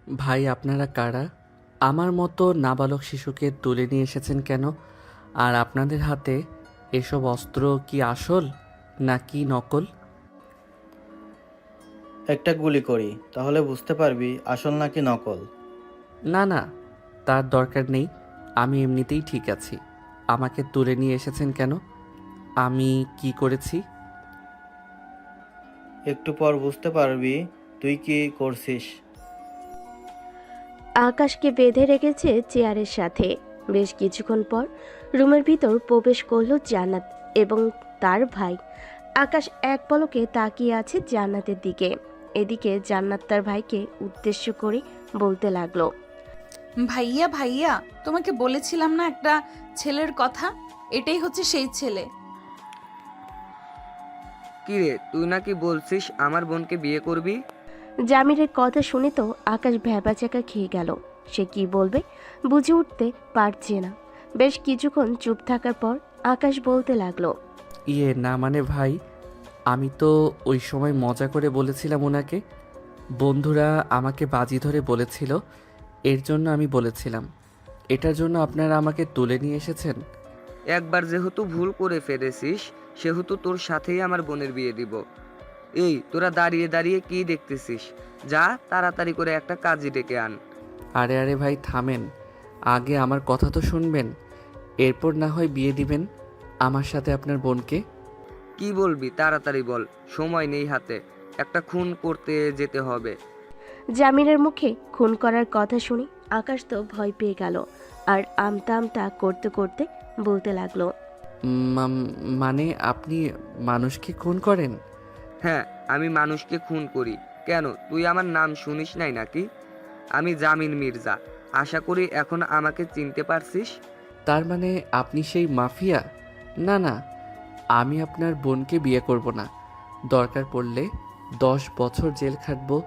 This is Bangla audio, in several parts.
ভাই আপনারা কারা? আমার মতো নাবালক শিশুকে তুলে নিয়ে এসেছেন কেন? আর আপনাদের হাতে এসব অস্ত্র কি আসল নাকি নকল? একটা গুলি করি, তাহলে বুঝতে পারবি আসল নাকি নকল। না না, তার দরকার নেই। আমি এমনিতেই ঠিক আছি। আমাকে তুলে নিয়ে এসেছেন কেন? আমি কি করেছি? একটু পর বুঝতে পারবি তুই কি করছিস। আকাশকে বেঁধে রেখেছে চেয়ারের সাথে। বেশ কিছুক্ষণ পর রুমের ভিতর প্রবেশ করলো জান্নাত এবং তার ভাই। আকাশ এক পলকে তাকিয়ে আছে জান্নাতের দিকে। এদিকে জান্নাত তার ভাইকে উদ্দেশ্য করে বলতে লাগলো। ভাইয়া ভাইয়া, তোমাকে বলেছিলাম না একটা ছেলের কথা, এটাই হচ্ছে সেই ছেলে। কিরে, তুই নাকি বলছিস আমার বোনকে বিয়ে করবি? জামিরের কথা শুনে তো আকাশ ভ্যাবাচ্যাকা খেয়ে গেল। সে কি বলবে বুঝে উঠতে পারছে না। বেশ কিছুক্ষণ চুপ থাকার পর আকাশ বলতে লাগলো। না মানে ভাই, আমি তো ওই সময় মজা করে বলেছিলাম ওনাকে। বন্ধুরা আমাকে বাজি ধরে বলেছিল, এর জন্য আমি বলেছিলাম। এটার জন্য আপনারা আমাকে তুলে নিয়ে এসেছেন? একবার যেহেতু ভুল করে ফেলেছিস, সেহেতু তোর সাথেই আমার বোনের বিয়ে দিব। এই তোরা দাঁড়িয়ে দাঁড়িয়ে কি দেখতেছিস? যা তাড়াতাড়ি করে একটা কাজী ডেকে আন। আরে আরে ভাই থামেন, আগে আমার কথা তো শুনবেন, এরপর না হয় বিয়ে দিবেন আমার সাথে আপনার বোনকে। কি বলবি তাড়াতাড়ি বল, সময় নেই হাতে, একটা খুন করতে যেতে হবে। জামিরের মুখে খুন করার কথা শুনে আকাশ তো ভয় পেয়ে গেল। আর আমতা আমতা করতে করতে বলতে লাগলো। মানে আপনি মানুষকে খুন করেন? হ্যাঁ, আমি মানুষকে খুন করি। কেন, তুই আমার নাম শুনিস নাই নাকি? আমি জামিন মির্জা। আশা করি এখন আমাকে চিনতে পারছিস। তার মানে আপনি সেই মাফিয়া? না না, আমি আপনার বোনকে বিয়ে করব না। দরকার পড়লে 10 বছর জেল খাটবো,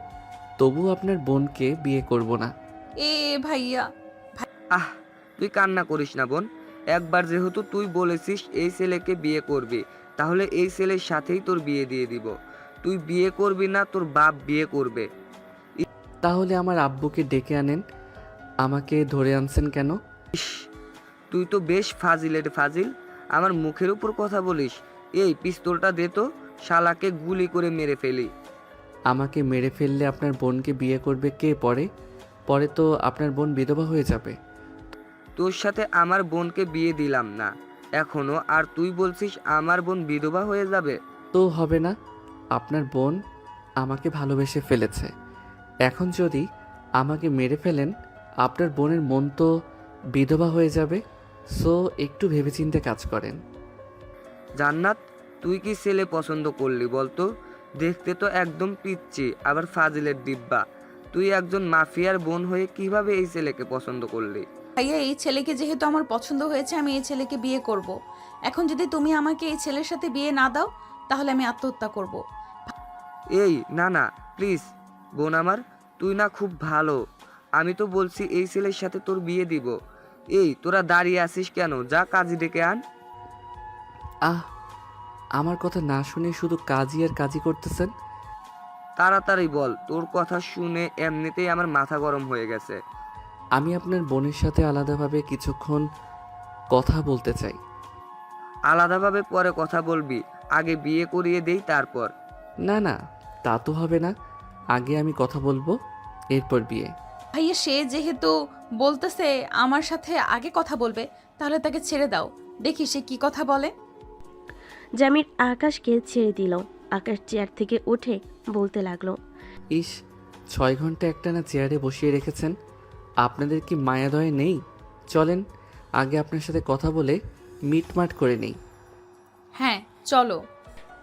তবু আপনার বোনকে বিয়ে করব না। এ ভাইয়া। আহ, তুই কান্না করিস না বোন। একবার যেহেতু তুই বলেছিস এই ছেলেকে বিয়ে করবি, তাহলে এই ছেলের সাথেই তোর বিয়ে দিয়ে দিব। তুই বিয়ে করবি না, তোর বাপ বিয়ে করবে। তাহলে আমার আব্বুকে ডেকে আনেন। আমাকে ধরে আনছেন কেন? ইস, তুই তো বেশ ফাজিলের ফাজিল। আমার মুখের উপর কথা বলিস। এই পিস্তলটা দে তো, শালাকে গুলি করে মেরে ফেলি। আমাকে মেরে ফেললে আপনার বোনকে বিয়ে করবে কে? পরে পরে তো আপনার বোন বিধবা হয়ে যাবে। তোর সাথে আমার বোনকে বিয়ে দিলাম না এখনো, আর তুই বলছিস আমার বোন বিধবা হয়ে যাবে? তো হবে না, আপনার বোন আমাকে ভালোবেসে ফেলেছে। এখন যদি আমাকে মেরে ফেলেন, আপনার বোনের মন তো বিধবা হয়ে যাবে। সো একটু ভেবেচিন্তে কাজ করেন। জান্নাত, তুই কি ছেলে পছন্দ করলি বলতো? দেখতে তো একদম পিচ্চি, আবার ফাজিলের ডিব্বা। তুই একজন মাফিয়ার বোন হয়ে কিভাবে এই ছেলেকে পছন্দ করলি? ভাইয়া, এই ছেলেকে যেহেতু আমার পছন্দ হয়েছে, আমি এই ছেলেকে বিয়ে করব। এখন যদি তুমি আমাকে এই ছেলের সাথে বিয়ে না দাও, তাহলে আমি আত্মহত্যা করব। এই না না, প্লিজ বোন আমার, তুই না খুব ভালো। আমি তো বলছি এই ছেলের সাথে তোর বিয়ে দিব। এই তোরা দাঁড়িয়ে আছিস কেন? যা কাজী ডেকে আন। আহ, আমার কথা না শুনে শুধু কাজই আর কাজই করতেছেন। তাড়াতাড়ি বল, তোর কথা শুনে এমনিতেই আমার মাথা গরম হয়ে গেছে। আমি আপনার বোনের সাথে আলাদাভাবে কিছুক্ষণ কথা বলতে চাই। আলাদাভাবে পরে কথা বলবি, আগে বিয়ে করিয়ে দেই তারপর। না না, তা তো হবে না। আগে আমি কথা বলবো, এরপর বিয়ে। ভাইয়া, সে যেহেতু বলতেছে আমার সাথে আগে কথা বলবে, তাহলে তাকে ছেড়ে দাও, দেখি সে কি কথা বলে। জামির আকাশকে ছেড়ে দিল। আকাশ চেয়ার থেকে উঠে বলতে লাগলো। ইস, 6 ঘন্টা একটানা চেয়ারে বসিয়ে রেখেছেন। আপনাদের কি মায়াদয় নেই? চলেন আগে আপনার সাথে কথা বলে মিটমাট করে নেই। হ্যাঁ, চলো।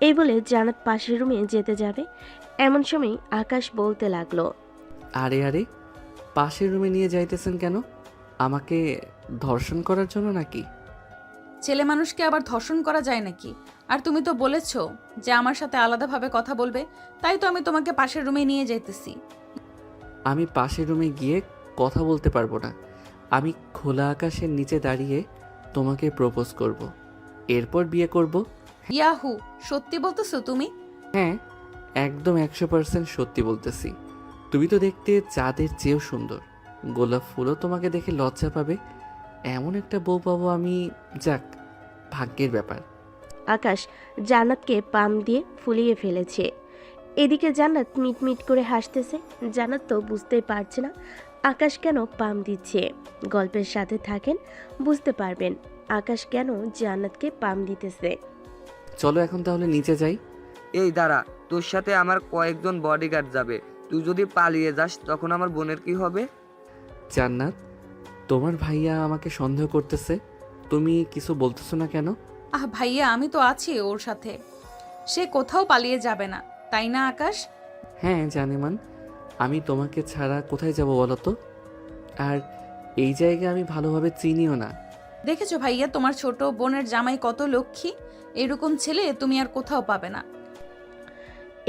এই বলে জান্নাত পাশের রুমে যেতে যাবে, এমন সময় আকাশ বলতে লাগলো। আরে আরে, পাশের রুমে নিয়ে যাইতেছেন কেন? আমাকে ধর্ষণ করার জন্য নাকি? ছেলে মানুষকে আবার ধর্ষণ করা যায় নাকি? আর তুমি তো বলেছো যে আমার সাথে আলাদাভাবে কথা বলবে, তাই তো আমি তোমাকে পাশের রুমে নিয়ে যাইতেছি। আমি পাশের রুমে গিয়ে কথা বলতে পারবো না। আমি খোলা আকাশের নিচে দাঁড়িয়ে তোমাকে প্রপোজ করব, এরপর বিয়ে করব। ইয়াহু, সত্যি বলতেছো তুমি? হ্যাঁ, একদম 100% সত্যি বলতেছি। তুমি তো দেখতে চাঁদের চেয়েও সুন্দর। গোলাপ ফুলও তোমাকে দেখে লজ্জা পাবে। এমন একটা বউ পাবো আমি। যাক, ভাগ্যের ব্যাপার। আকাশ জান্নাতকে পাম দিয়ে ফুলিয়ে ফেলেছে। এদিকে জান্নাত মিটমিট করে হাসতেছে। জান্নাত তো বুঝতেই পারছে না আকাশ কেন পাম দিচ্ছে। গল্পের সাথে থাকেন, বুঝতে পারবেন আকাশ কেন জান্নাতকে পাম দিতেছে। চলো এখন তাহলে নিচে যাই। এই দাঁড়া, তোর সাথে আমার কয়েকজন বডিগার্ড যাবে। তুই যদি পালিয়ে যাস তখন আমার বোনের কি হবে? জান্নাত, তোমার ভাইয়া আমাকে সন্দেহ করতেছে। তুমি কিছু বলতেছো না কেন? আহ ভাইয়া, আমি তো আছি ওর সাথে। সে কোথাও পালিয়ে যাবে না, তাই না আকাশ? হ্যাঁ জানেমান, আমি তোমাকে ছাড়া কোথায় যাব বলো তো? আর এই জায়গা আমি ভালোভাবে চিনিও না। দেখেছো ভাইয়া, তোমার ছোট বোনের জামাই কত লক্ষ্মী। এরকম ছেলে তুমি আর কোথাও পাবে না।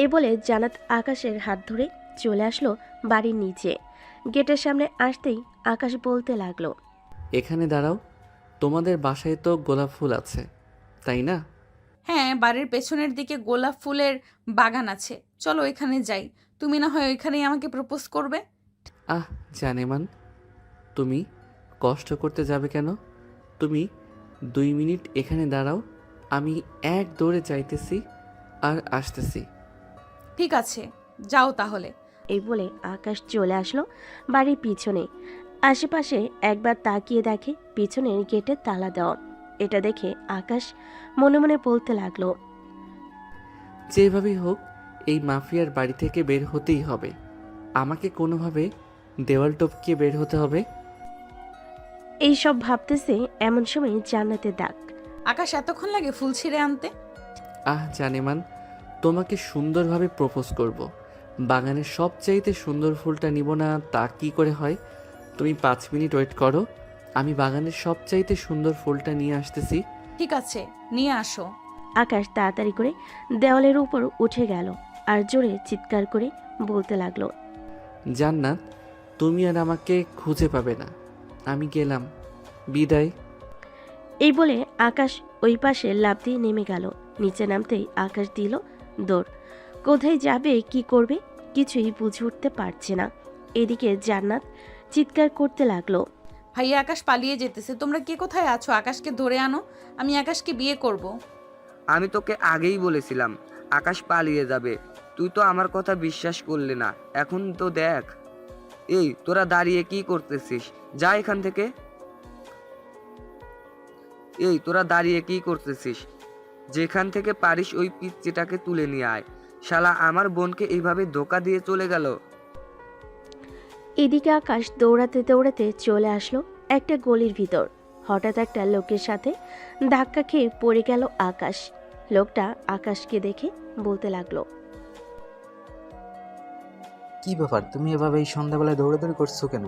এ বলে জান্নাত আকাশের হাত ধরে চলে আসলো বাড়ির নিচে। গেটের সামনে আসতেই আকাশ বলতে লাগলো, এখানে দাঁড়াও। তোমাদের বাসায় তো গোলাপ ফুল আছে, তাই না? হ্যাঁ, বাড়ির পেছনের দিকে গোলাপ ফুলের বাগান আছে। চলো এখানে যাই, তুমি না হয় ওইখানেই আমাকে প্রপোজ করবে। আহ জানেমান, তুমি কষ্ট করতে যাবে কেন? তুমি 2 মিনিট এখানে দাঁড়াও, আমি এক দৌড়ে যাইতেছি আর আসতেছি। ঠিক আছে, যাও তাহলে। এই বলে আকাশ চলে আসলো বাড়ির পিছনে। আশেপাশে একবার তাকিয়ে দেখে পিছনের গেটে তালা দেওয়া। এটা দেখে আকাশ মনে মনে বলতে লাগলো, যেভাবেই হোক এই মাফিয়ার বাড়ি থেকে বের হতেই হবে। আমাকে কোনোভাবে দেওয়াল টপকিয়ে বের হতে হবে। এই সব ভাবতেছে এমন সময় জান্নাতের ডাক। আকাশ, এতক্ষণ লাগে ফুল ছিঁড়ে আনতে? আহ জানেমান, তোমাকে সুন্দরভাবে প্রপোজ করব। বাগানের সবচাইতে সুন্দর ফুলটা নিব না তা কি করে হয়? তুমি 5 মিনিট ওয়েট করো, আমি বাগানের সবচাইতে সুন্দর ফুলটা নিয়ে আসতেছি। ঠিক আছে, নিয়ে আসো। আকাশ তাড়াতাড়ি করে দেওয়ালের উপর উঠে গেল আর জোরে চিৎকার করে বলতে লাগলো, জান্নাত, তুমি আর আমাকে খুঁজে পাবে না। আমি গেলাম, বিদায়। এই বলে আকাশ ওই পাশে লাফ দিয়ে নেমে গেল। নিচে নামতেই আকাশ দিল দৌড়। কোথায় যাবে, কি করবে কিছুই বুঝে উঠতে পারছে না। এদিকে জান্নাত চিৎকার করতে লাগলো, ভাইয়া, আকাশ পালিয়ে যেতেছে। তোমরা কে কোথায় আছো? আকাশকে ধরে আনো, আমি আকাশকে বিয়ে করব। আমি তোকে আগেই বলেছিলাম আকাশ পালিয়ে যাবে, তুই তো আমার কথা বিশ্বাস করলি না। এখন তো দেখ। এই তোরা দাঁড়িয়ে কি করতেছিস? যা এখান থেকে। এই তোরা দাঁড়িয়ে কি করতেছিস? যেখান থেকে পারিস ওই পিচ্চিটাকে তুলে নিয়ে আয়। শালা আমার বোনকে এইভাবে ধোকা দিয়ে চলে গেল। এদিকে আকাশ দৌড়াতে দৌড়াতে চলে আসলো একটা গলির ভিতর। হঠাৎ একটা লোকের সাথে ধাক্কা খেয়ে পড়ে গেল আকাশ। লোকটা আকাশকে দেখে বলতে লাগলো, কি ব্যাপার, তুমি এভাবে এই সন্ধ্যাবেলায় দৌড়াদৌড়ি করছো কেন?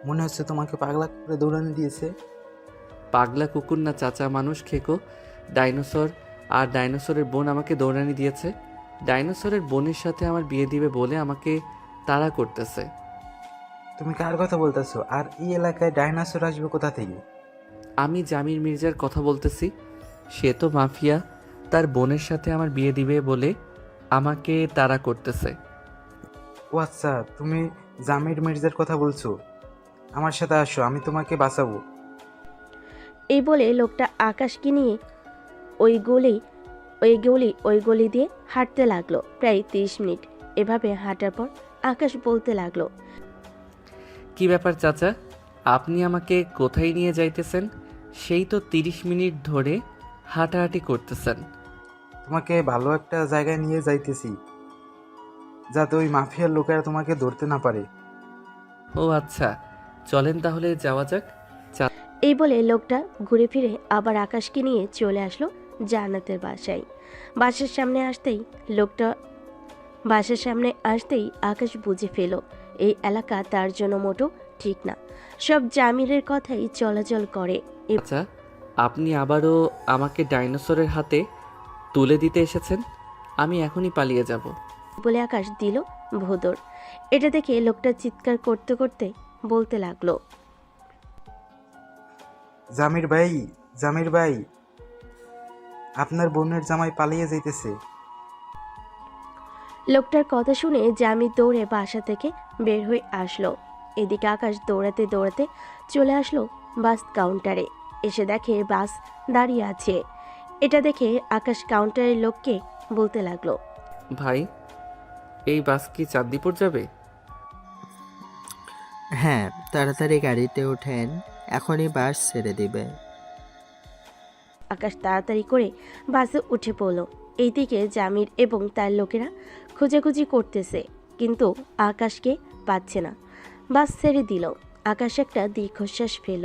মনে হচ্ছে তোমাকে পাগলা করে দৌড়ানি দিয়েছে। পাগলা কুকুর না চাচা, মানুষ খেকো। ডাইনোসর আর ডাইনোসরের বোন আমাকে দৌড়ানি দিয়েছে। ডাইনোসরের বোনের সাথে আমার বিয়ে দিবে বলে আমাকে তাড়া করতেছে। তুমি কার কথা বলতেছো? আর এই এলাকায় ডাইনোসর আসবে কোথা থেকে? আমি জামির মির্জার কথা বলতেছি। সে তো মাফিয়া, তার বোনের সাথে আমার বিয়ে দিবে বলে আমাকে তাড়া করতেছে। ও আচ্ছা, তুমি জামির মির্জার কথা বলছো। আমার সাথে আসো, আমি তোমাকে বাঁচাবো। এই বলে লোকটা আকাশকে নিয়ে ওই গলি দিয়ে হাঁটতে লাগলো। প্রায় 30 মিনিট এভাবে হাঁটার পর আকাশ বলতে লাগলো, কি ব্যাপার চাচা, আপনি আমাকে কোথায় নিয়ে যাইতেছেন? সেই তো 30 মিনিট ধরে হাঁটাহাঁটি করতেছেন। তোমাকে ভালো একটা জায়গায় নিয়ে যাইতেছি, যাতে ওই মাফিয়ার লোকেরা তোমাকে ধরতে না পারে। ও আচ্ছা, চলেন তাহলে যাওয়া যাক। এই বলে লোকটা ঘুরে ফিরে আবার আকাশকে নিয়ে চলে আসলো জান্নাতের বাসায়। বাসার সামনে আসতেই আকাশ বুঝে ফেল এই এলাকা তার জন্য মোটো ঠিক না। সব জামিরের কথাই চলাচল করে। আচ্ছা, আপনি আবারও আমাকে ডাইনোসরের হাতে তুলে দিতে এসেছেন? আমি এখনই পালিয়ে যাব। বলে আকাশ দিল ভোদর। এটা দেখে লোকটা চিৎকার করতে করতে বলতে লাগলো, জামির ভাই, জামির ভাই, আপনার বোনের জামাই পালিয়ে যাইতেছে। লোকটার কথা শুনে জামির দৌড়ে বাসা থেকে বের হয়ে আসলো। এদিকে আকাশ দৌড়াতে দৌড়াতে চলে আসলো বাস কাউন্টারে। এসে দেখে বাস দাঁড়িয়ে আছে। এটা দেখে আকাশ কাউন্টারের লোককে বলতে লাগলো, ভাই, এই বাস কি চাঁদদীপুর যাবে? হ্যাঁ, তাড়াতাড়ি গাড়িতে ওঠেন, এখনই বাস ছেড়ে দিবে। আকাশ তাড়াতাড়ি করে বাসে উঠে পড়লো। এইদিকে জামির এবং তার লোকেরা খোঁজাখুঁজি করতেছে, কিন্তু আকাশকে পাচ্ছে না। বাস ছেড়ে দিল। আকাশ একটা দীর্ঘশ্বাস ফেল।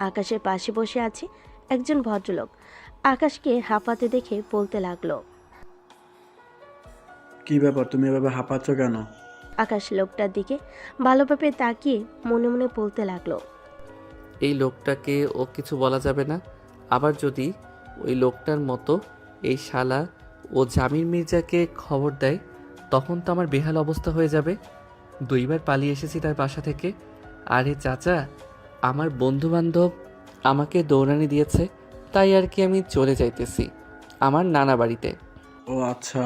আকাশের পাশে বসে আছে একজন ভদ্রলোক। আকাশকে হাঁপাতে দেখে বলতে লাগলো, কি ব্যাপার, তুমি এভাবে হাঁপাচ্ছ কেন? আকাশ লোকটার দিকে ভালোভাবে তাকিয়ে মনে মনে বলতে লাগলো, এই লোকটাকে ও কিছু বলা যাবে না। আবার যদি ওই লোকটার মতো এই শালা ও জামির মির্জাকে খবর দেয়, তখন তো আমার বেহাল অবস্থা হয়ে যাবে। 2বার পালিয়ে এসেছি তার বাসা থেকে। আরে চাচা, আমার বন্ধুবান্ধব আমাকে দৌড়ানি দিয়েছে, তাই আর কি আমি চলে যাইতেছি আমার নানা বাড়িতে। ও আচ্ছা।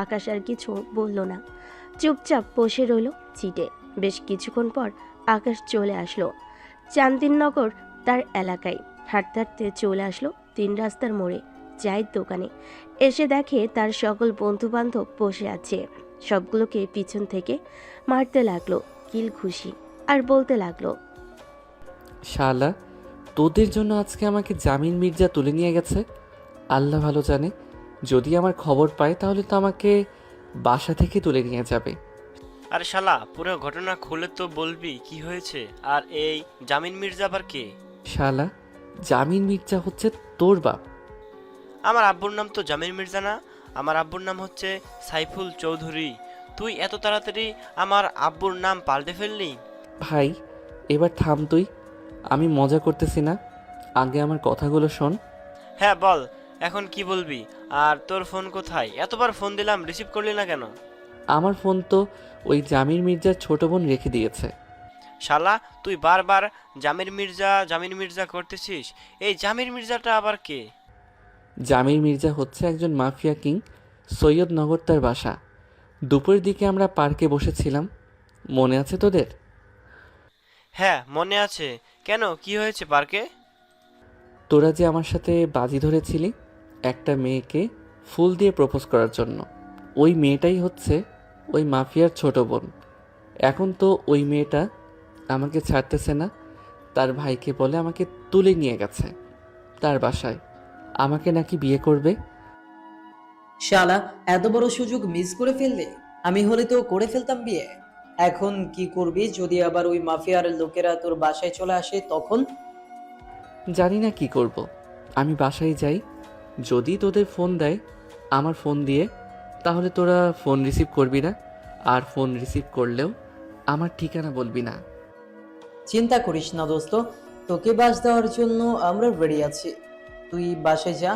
আকাশ আর কিছু বলল না, চুপচাপ বসে রইল সিটে। বেশ কিছুক্ষণ পর আকাশ চলে আসলো চান্দিননগর তার এলাকায়। হাঁটতে হাঁটতে চলে আসলো 3 রাস্তার মোড়ে চায়ের দোকানে। এসে দেখে তার সকল বন্ধুবান্ধব বসে আছে। সবগুলোকে পিছন থেকে মারতে লাগলো কিল খুশি, আর বলতে লাগলো, শালা, তোদের জন্য আজকে আমাকে জামিন মির্জা তুলে নিয়ে গেছে। আল্লাহ ভালো জানে, যদি আমার খবর পায় তাহলে তো আমাকে বাসা থেকে তুলে নিয়ে যাবে। আরে শালা, পুরো ঘটনা খুলে তো বলবি কি হয়েছে। আর এই জামিন মির্জা আবার কে? শালা, জামিন মির্জা হচ্ছে তোর বাপ। আমার আব্বুর নাম তো জামিন মির্জা না, আমার আব্বুর নাম হচ্ছে সাইফুল চৌধুরী। তুই এত তাড়াতাড়ি আমার আব্বুর নাম পাল্টে ফেললি? ভাই, এবার থাম তুই, আমি মজা করতেছি না। আগে আমার কথাগুলো শোন। হ্যাঁ বল, এখন কি বলবি? আর তোর ফোন কোথায়? এতবার ফোন দিলাম, রিসিভ করলি না কেন? আমার ফোন তো ওই জামির মির্জার ছোট বোন রেখে দিয়েছে। শালা, তুই বারবার জামির মির্জা করতেছিস। এই জামির মির্জাটা আবার কে? জামির মির্জা হচ্ছে একজন মাফিয়া কিং। সৈয়দনগর তার বাসা। দুপুরের দিকে আমরা পার্কে বসেছিলাম, মনে আছে তোদের? হ্যাঁ মনে আছে। কেন, কি হয়েছে পার্কে? তোরা যে আমার সাথে বাজি ধরেছিলি একটা মেয়েকে ফুল দিয়ে প্রপোজ করার জন্য, ওই মেয়েটাই হচ্ছে ওই মাফিয়ার ছোট বোন। এখন তো ওই মেয়েটা আমাকে ছাড়তেছে না, তার ভাইকে বলে আমাকে তুলে নিয়ে গেছে তার বাসায়। আমাকে নাকি বিয়ে করবে। শালা, এত বড় সুযোগ মিস করে ফেললে। আমি হলে তো করে ফেলতাম বিয়ে। এখন কি করবি যদি আবার ওই মাফিয়ার লোকেরা তোর বাসায় চলে আসে তখন? জানি না কি করব। আমি বাসায় যাই, যদি তোদের ফোন দেয় আমার ফোন দিয়ে, তাহলে তোরা ফোন রিসিভ করবি না। আর ফোন রিসিভ করলেও আমার ঠিকানা বলবি না। চিন্তা করিস না দোস্ত, তোকে বাস দেওয়ার জন্য আমরা রেডি আছি। তুই বাসায় যা।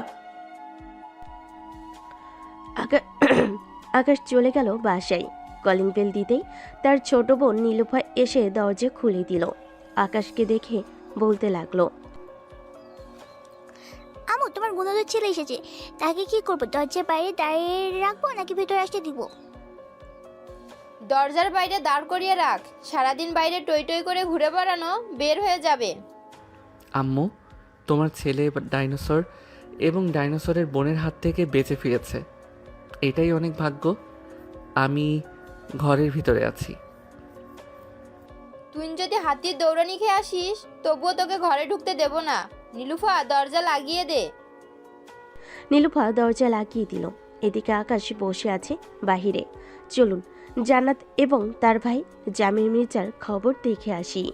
আকাশ চলে গেল বাসায়। কলিং বেল দিতেই তার ছোট বোন নীলুফা এসে দরজা খুলে দিল। আকাশকে দেখে বলতে লাগলো, আমু, তোমার গুণধর ছেলে এসেছে। তাকে কি করবো? দরজার বাইরে দাঁড়িয়ে রাখবো নাকি ভেতরে আসতে দিব? দরজার বাইরে দাঁড় করিয়ে রাখ। সারাদিন বাইরে টই টই করে ঘুরে বেড়ানো বের হয়ে যাবে। আম্মু, তোমার ছেলে ডাইনোসর এবং ডাইনোসরের বোনের হাত থেকে বেঁচে ফিরেছে, এটাই অনেক ভাগ্য। আমি ঘরের ভিতরে আছি। তুই যদি হাতির দৌড়ানি খেয়ে আসিস তবুও তোকে ঘরে ঢুকতে দেব না। নীলুফা, দরজা লাগিয়ে দে। নীলুফা দরজা লাগিয়ে দিল। এদিকে আকাশ বসে আছে বাহিরে। চলুন জান্নাত এবং তার ভাই জামির মির্জার খবর দেখে আসি।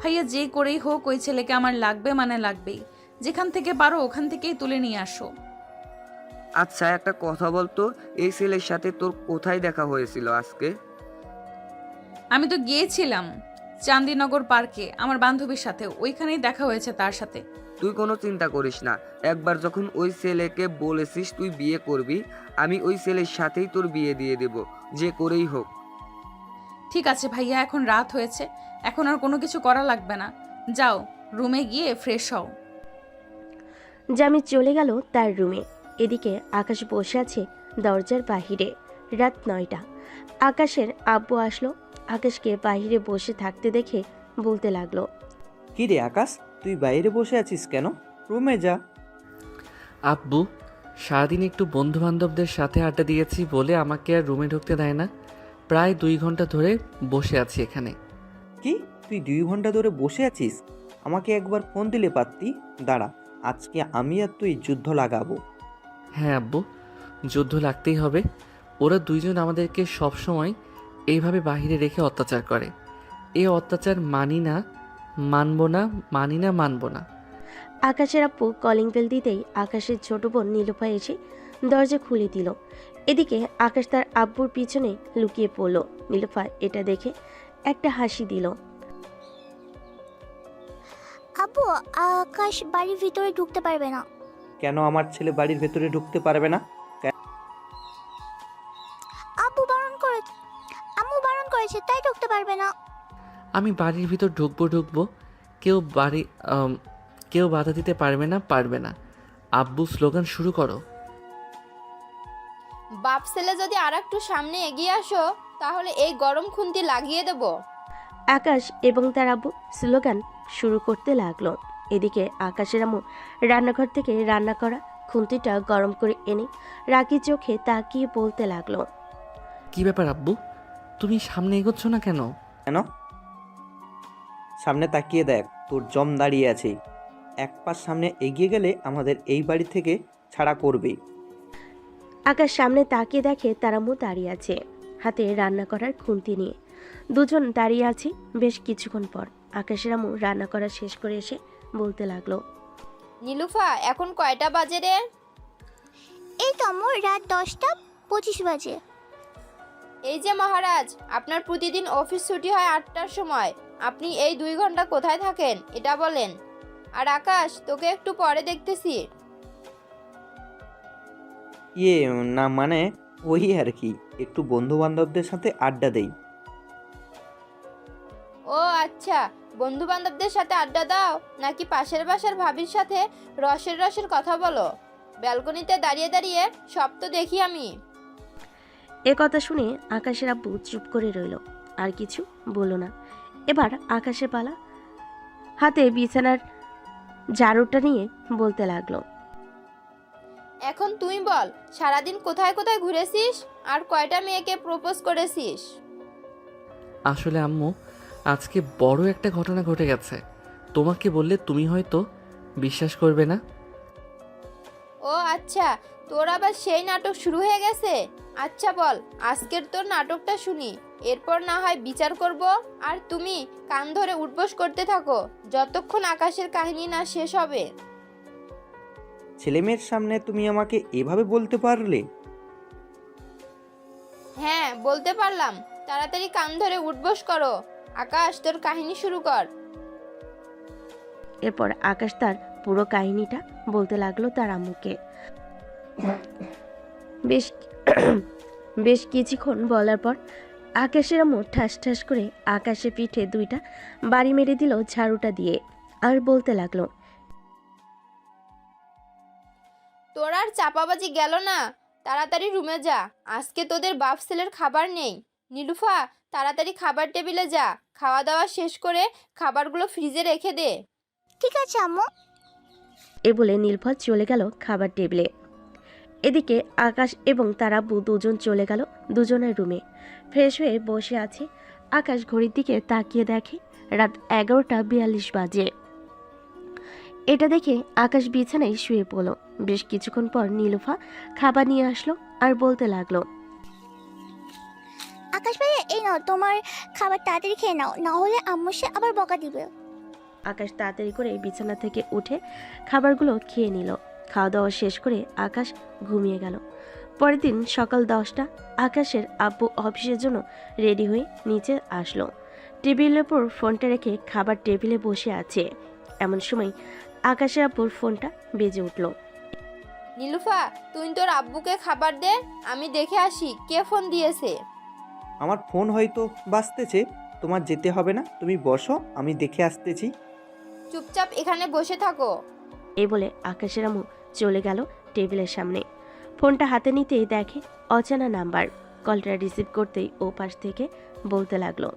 ভাইয়া, যে করেই হোক ওই ছেলেকে আমার লাগবে, মানে লাগবেই। যেখান থেকে পারো ওখান থেকেই তুলে নিয়ে আসো। আচ্ছা, একটা কথা বলতো, এই ছেলের সাথে তোর কোথায় দেখা হয়েছিল আজকে? আমি তো গিয়েছিলাম চান্দিনগর পার্কে আমার বান্ধবীর সাথে, ওইখানেই দেখা হয়েছে তার সাথে। তুই কোনো চিন্তা করিস না। একবার যখন ওই ছেলেকে বলেছিস তুই বিয়ে করবি, আমি ওই ছেলের সাথেই তোর বিয়ে দিয়ে দেব, যে করেই হোক। ঠিক আছে ভাইয়া, এখন রাত হয়েছে, এখন আর কোনো কিছু করা লাগবে না। যাও রুমে গিয়ে ফ্রেশ হও। জামির চলে গেল তার রুমে। এদিকে আকাশ বসে আছে দরজার বাহিরে। রাত 9টা। আকাশের আব্বু আসলো। আকাশকে বাইরে বসে থাকতে দেখে বলতে লাগলো, কি রে আকাশ, তুই বাইরে বসে আছিস কেন? রুমে যা। আব্বু, সারাদিন একটু বন্ধু বান্ধবদের সাথে আড্ডা দিয়েছি বলে আমাকে আর রুমে ঢুকতে দেয় না। প্রায় 2 ঘন্টা ধরে বসে আছি এখানে। কি, তুই 2 ঘন্টা ধরে বসে আছিস? আমাকে একবার ফোন দিলে পারতি। দাঁড়া, আজকে আমি আর তুই যুদ্ধ লাগাবো। হ্যাঁ আব্বু, যুদ্ধ লাগতেই হবে। ওরা দুইজন আমাদেরকে সবসময় এইভাবে বাইরে রেখে অত্যাচার করে। এই অত্যাচার মানি না, মানব না, মানি না, মানব না। আকাশের আব্বু কলিং বেল দিতেই আকাশের ছোট বোন নীলুফা এসে দরজা খুলে দিল। এদিকে আকাশ তার আব্বুর পিছনে লুকিয়ে পড়ল। নীলুফা এটা দেখে একটা হাসি দিল। আব্বু, আকাশ বাড়ির ভিতরে ঢুকতে পারবে না। কেন আমার ছেলে বাড়ির ভেতরে ঢুকতে পারবে না? আম্মু বারণ করেছে, তাই ঢুকতে পারবে না। আমি বাড়ির ভিতর ঢুকবো, কেউ বাধা দিতে পারবে না, পারবে না। আব্বু, স্লোগান শুরু করো। বাপ ছেলে যদি আর একটু সামনে এগিয়ে আসো তাহলে এই গরম খুন্তি লাগিয়ে দেব। আকাশ এবং তার আব্বু স্লোগান শুরু করতে লাগলো। এদিকে আকাশের আম্মু রান্নাঘর থেকে রান্না করা খুন্তিটা গরম করে এনে রাগি চোখে তাকিয়ে বলতে লাগলো, কি ব্যাপার আব্বু, তুমি সামনে এগোচ্ছ না কেন? কেন? সামনে তাকিয়ে দেখ, তোর জম দাঁড়িয়ে আছে। এক পাশ সামনে এগিয়ে গেলে আমাদের এই বাড়ি থেকে ছাড়া করবে। আকাশ সামনে তাকিয়ে দেখে তার আম্মু দাঁড়িয়ে আছে, হাতে রান্না করার খুন্তি নিয়ে। দুজন দাঁড়িয়ে আছে। বেশ কিছুক্ষণ পর আকাশের আম্মু রান্না করা শেষ করে এসে বলতে লাগলো, নীলুফা, এখন কয়টা বাজে রে? এই তো আম্মু, রাত 10:25 বাজে। এই যে মহারাজ, আপনার প্রতিদিন অফিস ছুটি হয় 8টার সময়। আপনি এই 2 ঘন্টা কোথায় থাকেন এটা বলেন। আর আকাশ, তোকে একটু পরে দেখতেছি। না মানে ওই আর কি, একটু বন্ধু বান্ধবদের সাথে আড্ডা দেই। ও আচ্ছা, বন্ধু বান্ধবদের সাথে আড্ডা দাও নাকি পাশের বাসার ভাবির সাথে রসের কথা বলো? ব্যালকনিতে দাঁড়িয়ে দাঁড়িয়ে সব তো দেখি আমি। এ কথা শুনে আকাশের আব্বু চুপ করে রইল, আর কিছু বলল না। এবার আকাশের পালা। হাতে বিছানার ঝাড়ুটা নিয়ে বলতে লাগলো, এখন তুই বল, সারাদিন কোথায় কোথায় ঘুরেছিস আর কয়টা মেয়েকে প্রপোজ করেছিস? আসলে আম্মু, আজকে বড় একটা ঘটনা ঘটে গেছে। তোমাকে বললে তুমি হয়তো বিশ্বাস করবে না। ও আচ্ছা, তোর আবার সেই নাটক শুরু হয়ে গেছে। আচ্ছা বল, আজকের তোর নাটকটা শুনি, এরপর না হয় বিচার করব। আর তুমি কান ধরে উঠবোস করতে থাকো যতক্ষণ আকাশের কাহিনী না শেষ হবে। ছেলেমেয়ের সামনে তুমি আমাকে এভাবে বলতে পারলে? হ্যাঁ, বলতে পারলাম। তাড়াতাড়ি কান ধরে উঠবোস করো। আকাশ, তোর কাহিনী শুরু কর। এরপর আকাশ তার পুরো কাহিনীটা বলতে লাগলো তার আম্মুকে। বেশ কিছুক্ষণ বলার পর আকাশের আম্মু ঠাস ঠাস করে আকাশের পিঠে 2টা বাড়ি মেরে দিল ঝাড়ুটা দিয়ে, আর বলতে লাগলো, তোর আর চাপাবাজি গেল না, তাড়াতাড়ি রুমে যা। আজকে তোদের বাপ ছেলের খাবার নেই। নীলুফা, তাড়াতাড়ি খাবার টেবিলে যা। খাওয়া দাওয়া শেষ করে খাবারগুলো ফ্রিজে রেখে দে। ঠিক আছে আম্মু। এ বলে নীলফা চলে গেল খাবার টেবিলে। এদিকে আকাশ এবং তার আব্বু দুজন চলে গেল দুজনের রুমে। ফ্রেশ হয়ে বসে আছে আকাশ। ঘড়ির দিকে তাকিয়ে দেখে রাত 11:42 বাজে। এটা দেখে আকাশ বিছানায় শুয়ে পড়ল। বেশ কিছুক্ষণ পর নীলুফা খাবার নিয়ে আসলো আর বলতে লাগলো, আকাশ ভাইয়া, এই নাও তোমার খাবার, তাড়াতাড়ি খেয়ে নাও, না হলে আম্মু সে আবার বকা দিবে। আকাশ তাড়াতাড়ি করে বিছানা থেকে উঠে খাবারগুলো খেয়ে নিল। খাওয়া দাওয়া শেষ করে আকাশ ঘুমিয়ে গেল। পরের দিন সকাল 10টা। আকাশের আব্বু অফিসের জন্য রেডি হয়ে নিচে আসলো। টেবিলের উপর ফোনটা রেখে খাবার টেবিলে বসে আছে। এমন সময় আকাশের আব্বুর ফোনটা বেজে উঠল। নীলুফা, তুই তোর আব্বুকে খাবার দে, আমি দেখে আসি কে ফোন দিয়েছে। আমার ফোন হয়তো বাজতেছে, তোমার যেতে হবে না, তুমি বসো, আমি দেখে আসতেছি। চুপচাপ এখানে বসে থাকো। এই বলে আকাশের আম্মু চলে গেল টেবিলের সামনে। ফোনটা হাতে নিতেই দেখে অচেনা নাম্বার। কলটা রিসিভ করতেই ও পাশ থেকে বলতে লাগলো,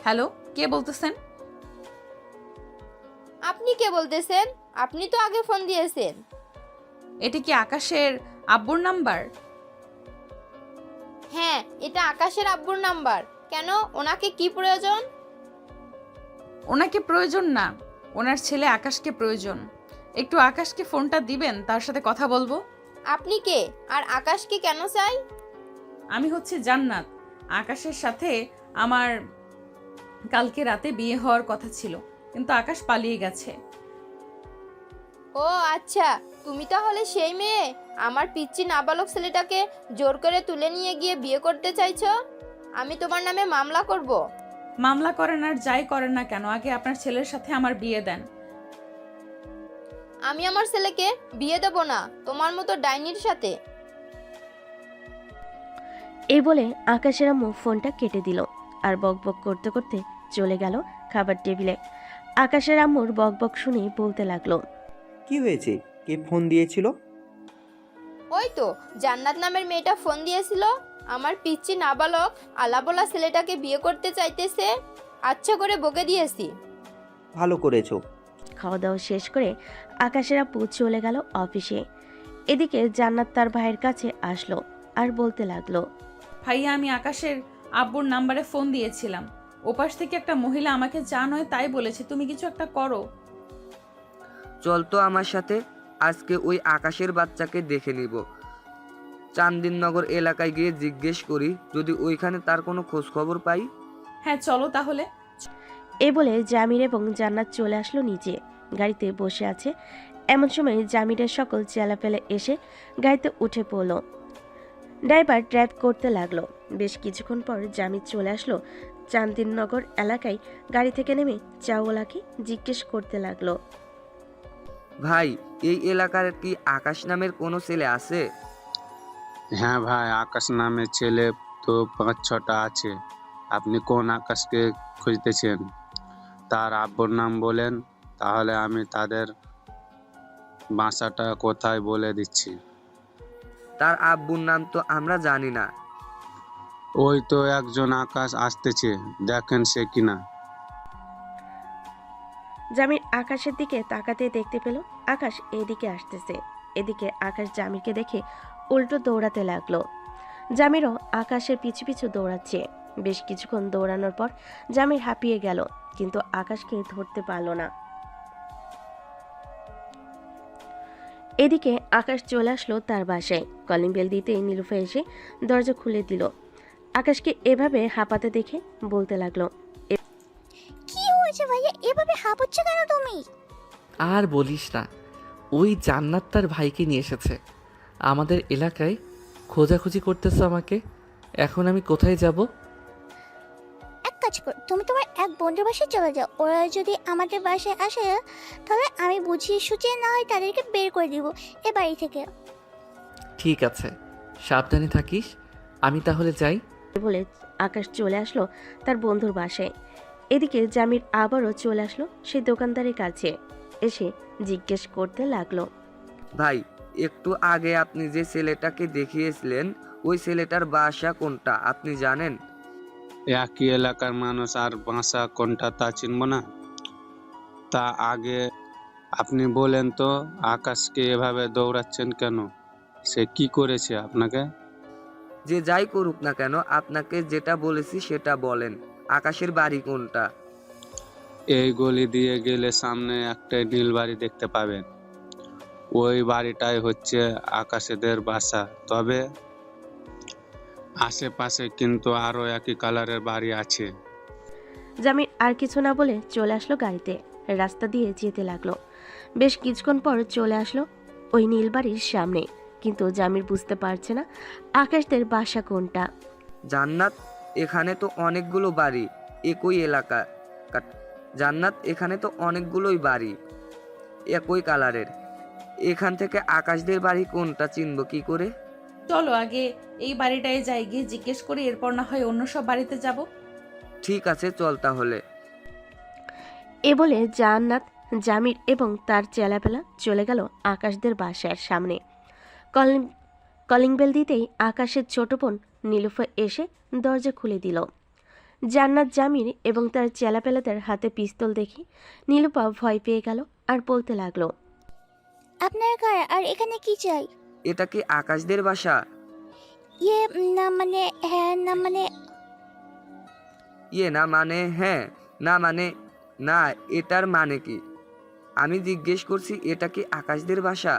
হ্যালো, কে বলতেছেন? আপনি কে বলতেছেন? আপনি তো আগে ফোন দিয়েছেন। এটা কি আকাশের আব্বুর নাম্বার? হ্যাঁ, এটা আকাশের আব্বুর নাম্বার। কেন, ওনাকে কি প্রয়োজন? ওনাকে প্রয়োজন না, ওনার ছেলে আকাশকে প্রয়োজন। একটু আকাশকে ফোনটা দিবেন, তার সাথে কথা বলবো। আপনি কে, আর আকাশকে কেন চাই? আমি হচ্ছে জান্নাত। আকাশের সাথে আমার কালকে রাতে বিয়ে হওয়ার কথা ছিল, কিন্তু আকাশ পালিয়ে গেছে। ও আচ্ছা, তুমি তাহলে সেই মেয়ে আমার পিচ্চি নাবালক ছেলেটাকে জোর করে তুলে নিয়ে গিয়ে বিয়ে করতে চাইছো? আমি তোমার নামে মামলা করব। মামলা করেন আর যাই করেন না কেন, আগে আপনার ছেলের সাথে আমার বিয়ে দেন। আমি আমার ছেলেকে বিয়ে দেব না তোমার মতো ডাইনির সাথে। এই বলে আকাশের আম্মু ফোনটা কেটে দিল আর বকবক করতে করতে চলে গেল খাবার টেবিলে। আকাশের আম্মুর বকবক শুনে বলতে লাগলো, কি হয়েছে? কে ফোন দিয়েছিল? ওই তো জান্নাত নামের মেয়েটা ফোন দিয়েছিল। আমার পিচ্চি নাবালক আলাবোলা ছেলেটাকে বিয়ে করতে চাইতেছে। আচ্ছা করে বকে দিয়েছি। ভালো করেছো। খাওয়া দাওয়া শেষ করে আকাশের আব্বু চলে গেল অফিসে। এদিকে জান্নাত তার ভাইয়ের কাছে আসলো আর বলতে লাগলো, ভাইয়া, আমি আকাশের আব্বুর নাম্বারে ফোন দিয়েছিলাম। ওপাশ থেকে একটা মহিলা আমাকে যা নয় তাই বলেছে, তুমি কিছু একটা করো। চল তো আমার সাথে, আজকে ওই আকাশের বাচ্চাকে দেখে নিব। চান্দিননগর এলাকায় গিয়ে জিজ্ঞেস করি, যদি ওইখানে তার কোনো খোঁজ খবর পাই। হ্যাঁ চলো তাহলে। এ বলে জামির এবং জান্নাত চলে আসলো নিচে। গাড়িতে বসে আছে এমন সময় জামিরের সকল চেলাপেলে এসে গাড়িতে উঠে পড়ল। ড্রাইভার ড্রাইভ করতে লাগলো। বেশ কিছুক্ষণ পর জামির চলে আসলো চান্দিননগর এলাকায়। গাড়ি থেকে নেমে চাওয়ালাকে জিজ্ঞেস করতে লাগলো, ভাই, এই এলাকার কি আকাশ নামের কোনো ছেলে আছে? হ্যাঁ ভাই, আকাশ নামের ছেলে তো 5-6টা আছে। আপনি কোন আকাশকে খুঁজতেছেন? তার আব্বুর নাম বলেন, তাহলে আমি তাদের বাসাটা কোথায় বলে দিচ্ছি। তার আব্বুর নাম তো আমরা জানি না। ওই তো একজন আকাশ আসতেছে, দেখেন সে কিনা। জামির আকাশের দিকে তাকাতে দেখতে পেল আকাশ এদিকে আসতেছে। এদিকে আকাশ জামিরকে দেখে উল্টো দৌড়াতে লাগলো। জামিরও আকাশের পিছু পিছু দৌড়াচ্ছে। বেশ কিছুক্ষণ দৌড়ানোর পর জামির হাঁপিয়ে গেল, কিন্তু আকাশকে ধরতে পারল না। এদিকে আকাশ চলে আসলো তার বাসায়। কলিং বেল দিতেই নীলুফা এসে দরজা খুলে দিল। আকাশকে এভাবে হাঁপাতে দেখে বলতে লাগলো, কি হয়েছে ভাইয়া, এভাবে হাঁপাচ্ছ কেন তুমি? আর বলিস না, ওই জান্নাত তার ভাইকে নিয়ে এসেছে আমাদের এলাকায়। খোঁজাখুঁজি করতেছে আমাকে। এখন আমি কোথায় যাব? এক কাজ কর, তুমি তোমার এক বন্ধুর বাসায় চলে যাও। ওরা যদি আমাদের বাসায় আসে তাহলে আমি বুঝিয়ে সুঝিয়ে না হয় তাদেরকে বের করে দিব এ বাড়ি থেকে। ঠিক আছে, সাবধানে থাকিস। আমি তাহলে যাই। বলে আকাশ চলে আসলো তার বন্ধুর বাসায়। এদিকে জামির আবারও চলে আসলো সেই দোকানদারের কাছে। এসে জিজ্ঞেস করতে লাগলো, ভাই, একটু আগে আপনি যে ছেলেটাকে দেখিয়েছিলেন, ওই ছেলেটার বাসা কোনটা আপনি জানেন? একই এলাকার মানুষ, আর বাসা কোনটা তা চিনব না? তা আগে আপনি বলেন তো, আকাশকে এভাবে দৌড়াচ্ছেন কেন? সে কি করেছে আপনাকে? যে যাই করুক না কেন, আপনাকে যেটা বলেছি সেটা বলেন। আকাশের বাড়ি কোনটা? এই গলি দিয়ে গেলে সামনে একটা নীল বাড়ি দেখতে পাবেন। ওই বাড়িটাই হচ্ছে আকাশেদের বাসা। তবে আশেপাশে কিন্তু আরো একই কালারের বাড়ি আছে। জামির আর কিছু না বলে চলে আসলো গাড়িতে। রাস্তা দিয়ে যেতে লাগলো। বেশ কিছুক্ষণ পর চলে আসলো ওই নীল বাড়ির সামনে, কিন্তু জামির বুঝতে পারছে না আকাশদের বাসা কোনটা। জান্নাত, এখানে তো অনেকগুলো বাড়ি একই এলাকা। জান্নাত, এখানে তো অনেকগুলোই বাড়ি একই কালারের। এখান থেকে আকাশদের বাড়ি কোনটা চিনব কি করে? চলো আগে এই বাড়িটায় যাই, গিয়ে জিজ্ঞেস করি, এরপর না হয় অন্য সব বাড়িতে যাব। ঠিক আছে, চল তাহলে। এ বলে জান্নাত, জামির এবং তার চেলাপেলা চলে গেল আকাশদের বাসার সামনে। কলিং বেল দিতেই আকাশের ছোট বোন নীলুফা এসে দরজা খুলে দিল। জান্নাত, জামির এবং তার চেলাপেলাদের হাতে পিস্তল দেখে নীলুফা ভয় পেয়ে গেল আর বলতে লাগলো, আপনার কারা আর এখানে কি চাই? এটা কি আকাশদের বাসা? ইয়ে না মানে হ্যাঁ না মানে ইয়ে না মানে হ্যাঁ না মানে না, এটার মানে কি? আমি জিজ্ঞেস করছি এটা কি আকাশদের বাসা?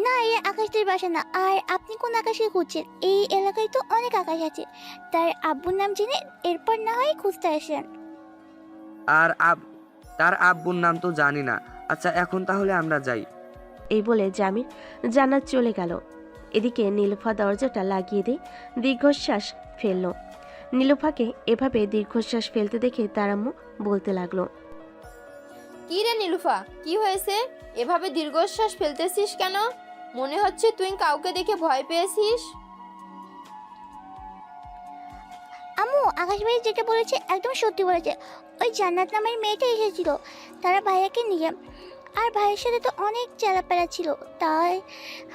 না, এ আকাশদের বাসা না। আর আপনি কোন আকাশে খুঁজছেন? এই এলাকায় তো অনেক আকাশ আছে। তার আব্বুর নাম জেনে এরপর না হয় খুঁজতে আসেন। আর তার আব্বুর নাম তো জানি না। আচ্ছা, এখন তাহলে আমরা যাই। এই বলে জামির জান্নাত চলে গেল। এদিকে নীলুফা দরজাটা লাগিয়ে দিয়ে দীর্ঘশ্বাস ফেলল। নীলুফাকে এভাবে দীর্ঘশ্বাস ফেলতে দেখে তার আম্মু বলতে লাগলো, কি রে নীলুফা, কি হয়েছে? এভাবে দীর্ঘশ্বাস ফেলতেছিস কেন? মনে হচ্ছে তুই কাউকে দেখে ভয় পেয়েছিস। আম্মু, আকাশ ভাই যেটা বলেছে একদম সত্যি বলেছে। ওই জান্নাত নামের মেয়েটা এসেছিল তারা ভাইয়াকে নিয়ে। আর ভাইয়ের সাথে তো অনেক চেলাপেলা ছিল, তার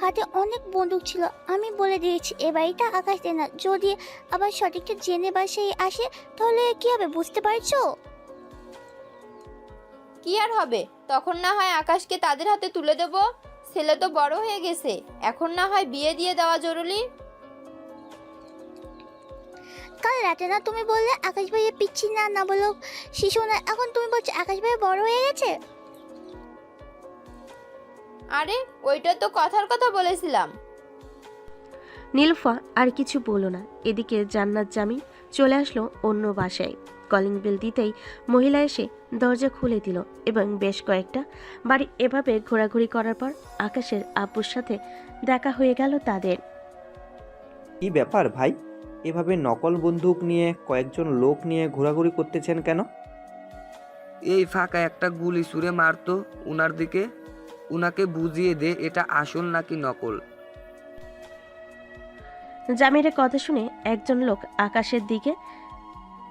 হাতে অনেক বন্দুক ছিল। আমি বলে দিয়েছি এ বাড়িটা আকাশ দেয় না। যদি আবার সঠিকটা জেনে বাসায় আসে তাহলে কি হবে বুঝতে পারছো? কি আর হবে, তখন না হয় আকাশকে তাদের হাতে তুলে দেব। ছেলে তো বড় হয়ে গেছে, এখন না হয় বিয়ে দিয়ে দেওয়া জরুরি। কাল রাতে না তুমি বললে আকাশ ভাইয়া পিচ্ছি না, না বলো শিশু না, এখন তুমি বলছো আকাশ ভাইয়া বড় হয়ে গেছে? আরে ওইটা তো কথার কথা বলেছিলাম। নীলুফা আর কিছু বলল না। এদিকে জান্নাত, জামির চলে আসলো অন্য বাসায়। কলিং বেল দিতেই মহিলা এসে দরজা খুলে দিল এবং বেশ কয়েকটা বাড়ি এভাবে ঘোরাঘুরি করার পর আকাশের আব্বুর সাথে দেখা হয়ে গেল তাদের। কি ব্যাপার ভাই, এভাবে নকল বন্দুক নিয়ে কয়েকজন লোক নিয়ে ঘোরাঘুরি করতেছেন কেন? এই ফাঁকা একটা গুলি ছুঁড়ে মারতো উনার দিকে, উনাকে বুঝিয়ে দে এটা আসল নাকি নকল। জামিরের কথা শুনে একজন লোক আকাশের দিকে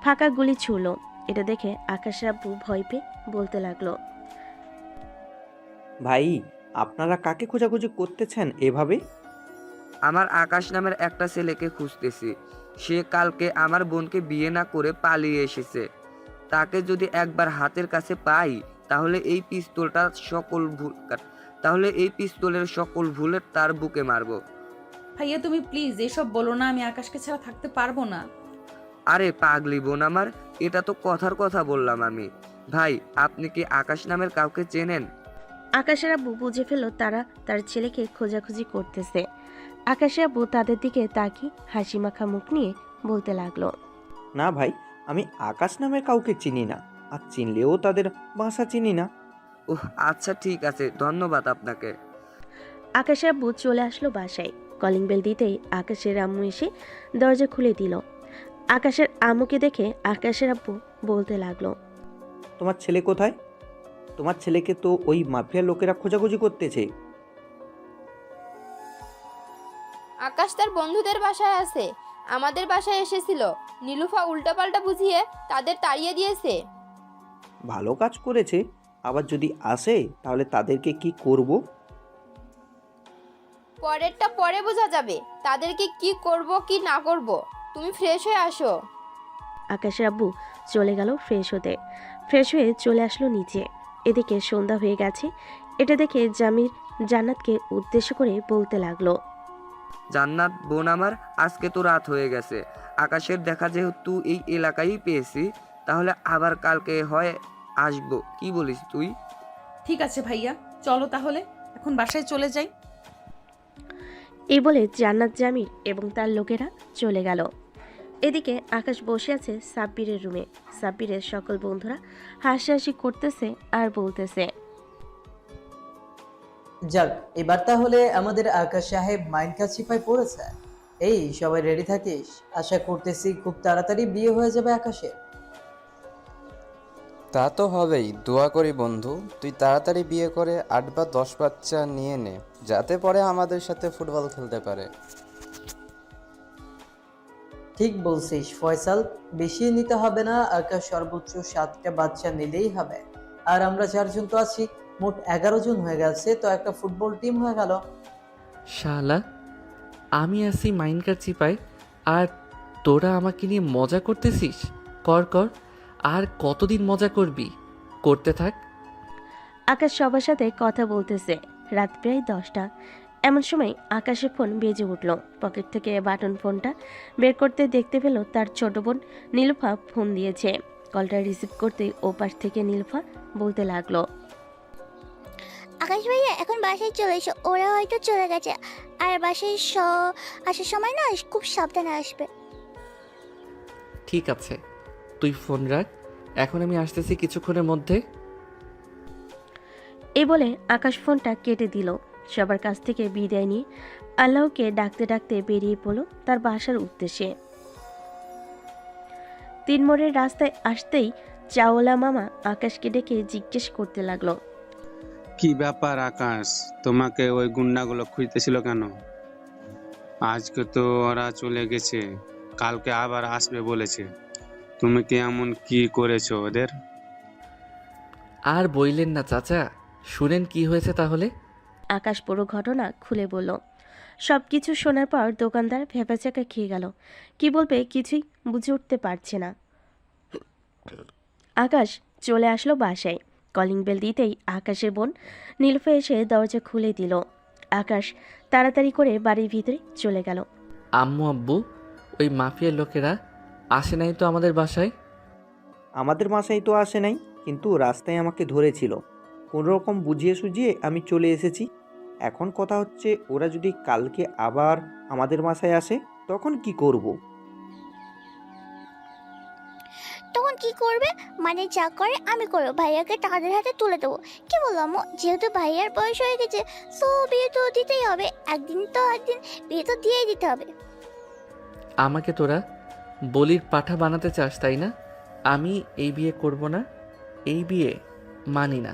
ফাঁকা গুলি ছুড়ল। এটা দেখে আকাশের আব্বু ভয় পেয়ে বলতে লাগলো, ভাই, আপনারা কাকে খোঁজাখুঁজি করতেছেন এভাবে? আমার আকাশ নামের একটা ছেলেকে খুঁজতেছি। সে কালকে আমার বোনকে বিয়ে না করে পালিয়ে এসেছে। তাকে যদি একবার হাতের কাছে পাই তাহলে এই পিস্তলের সকল ভুলে তার বুকে মারবো। ভাইয়া তুমি প্লিজ এসব বলো না, আমি আকাশকে ছাড়া থাকতে পারবো না। আরে পাগলি বোন আমার, এটা তো কথার কথা বললাম আমি। ভাই, আপনি কি আকাশ নামের কাউকে চেনেন? আকাশের আব্বু বুঝে ফেলল তারা তার ছেলেকে খোঁজাখুঁজি করতেছে। আকাশের আব্বু তাদের দিকে তাকিয়ে হাসি মাখা মুখ নিয়ে বলতে লাগলো, না ভাই, আমি আকাশ নামের কাউকে চিনি না, আর চিনলেও তাদের ভাষা চিনি না। ওহ আচ্ছা, ঠিক আছে, ধন্যবাদ আপনাকে। আকাশের আব্বু চলে আসলো বাসায়। কলিং বেল দিতেই আকাশের আম্মু এসে দরজা খুলে দিল। আকাশের আম্মুকে দেখে আকাশের আব্বু বলতে লাগলো, তোমার ছেলে কোথায়? তোমার ছেলেকে তো ওই মাফিয়া লোকেরা খোঁজাখুঁজি করতেছে। আকাশ তার বন্ধুদের বাসায় আছে, আমাদের বাসায় এসেছিল। নীলুফা উল্টাপাল্টা বুঝিয়ে তাদের তাড়িয়ে দিয়েছে। ভালো কাজ করেছে। আবার যদি আসে তাহলে তাদেরকে কি করব? পরেরটা পরে বোঝা যাবে, তাদেরকে কি করব কি না করব। তুমি ফ্রেশ হয়ে আসো। আকাশের আব্বু চলে গেল ফ্রেশ হতে। ফ্রেশ হয়ে চলে আসলো নিচে। এদিকে সন্ধ্যা হয়ে গেছে। এটা দেখে জামির জান্নাতকে উদ্দেশ্য করে বলতে লাগলো, জান্নাত বোন আমার, আজকে তো রাত হয়ে গেছে। আকাশের দেখা যেহেতু এই এলাকায় পেয়েছি, তাহলে আবার কালকে হয় আসবো। কি বলিস তুই? ঠিক আছে ভাইয়া, চলো তাহলে এখন বাসায় চলে যাই। এই বলে জান্নাত, জামির এবং তার লোকেরা চলে গেল। এদিকে আকাশ বসে আছে সাব্বিরের রুমে। সাব্বিরের সকল বন্ধুরা হাসাহাসি করতেছে আর বলতেছে, যাক, এবার তাহলে আমাদের আকাশ সাহেব মাইন্ড কাছিপায় পড়েছে। এই সবাই রেডি থাকিস, আশা করতেছি খুব তাড়াতাড়ি বিয়ে হয়ে যাবে আকাশের। তা তো হবেই, দোয়া করি বন্ধু তুই তাড়াতাড়ি বিয়ে করে 8 বা 10 বাচ্চা নিয়ে নে, যাতে পরে আমাদের সাথে ফুটবল খেলতে পারে। ঠিক বলছিস ফয়সাল, বেশি নিতে হবে না, আকাশ সর্বোচ্চ 7টা বাচ্চা নিলেই হবে। আর আমরা 4 জন তো আছি, মোট 11 জন হয়ে গেছে, তো একটা ফুটবল টিম হয়ে গেল। শালা, আমি আসি মাইন্ডকার চিপায় আর তোরা আমাকে নিয়ে মজা করতেছিস। কর কর, আর কতদিন মজা করবি? করতে থাক। আকাশ সবার সাথে কথা বলতেছে। রাত প্রায় 10টা। এমন সময় আকাশের ফোন বেজে উঠল। পকেট থেকে বাটন ফোনটা বের করতে দেখতে পেল তার ছোট বোন নীলুফা ফোন দিয়েছে। কলটা রিসিভ করতেই ওপাশ থেকে নীলুফা বলতে লাগলো, আকাশ ভাইয়া এখন বাসায় চলে এসো, ওরা হয়তো চলে গেছে। আর বাসায় আসার সময় না খুব সাবধানে আসবে। ঠিক আছে, তুই ফোন রাখ, এখন আমি আসতেছি কিছুক্ষণের মধ্যে। এই বলে আকাশ ফোনটা কেটে দিল। সবার কাছ থেকে বিদায় নিয়ে আল্লাহকে ডাকতে ডাকতে বেরিয়ে পড়ল তার বাসার উদ্দেশ্যে। 3 মোড়ের রাস্তায় আসতেই চাওলা মামা আকাশকে ডেকে জিজ্ঞেস করতে লাগলো, কি ব্যাপার আকাশ, তোমাকে ওই গুন্ডাগুলো খুঁজতেছিল কেন? আজকে তো ওরা চলে গেছে, কালকে আবার আসবে বলেছে। তুমি কি এমন কি করেছো ওদের? আর বইলেন না চাচা, শুনেন কি হয়েছে তাহলে। আকাশ পুরো ঘটনা খুলে বলল। সব কিছু শোনার পর দোকানদার ভেপাচাকা খেয়ে গেল। কি বলবে কিছুই বুঝে উঠতে পারছে না। আকাশ চলে আসলো বাসায়। কলিং বেল দিতেই আকাশের বোন নীলুফা এসে দরজা খুলে দিল। আকাশ তাড়াতাড়ি করে বাড়ির ভিতরে চলে গেল। আম্মু আব্বু, ওই মাফিয়ার লোকেরা আসে নাই তো আমাদের বাসায়? আমাদের বাসায় তো আসে নাই, কিন্তু রাস্তায় আমাকে ধরেছিল। কোনো রকম বুঝিয়ে সুঝিয়ে আমি চলে এসেছি। এখন কথা হচ্ছে, ওরা যদি কালকে আবার আমাদের বাসায় আসে তখন কি করব? তখন কি করবে? মানে যা করে আমি করবো, ভাইয়াকে তাদের হাতে তুলে দেবো। কি বললাম, যেহেতু ভাইয়ার বয়স হয়ে গেছে, সো বিয়ে তো দিতেই হবে। একদিন বিয়ে তো দিয়েই দিতে হবে। আমাকে তোরা বলির পাঠা বানাতে চাস তাই না? আমি এই বিয়ে করব না, এই বিয়ে মানি না।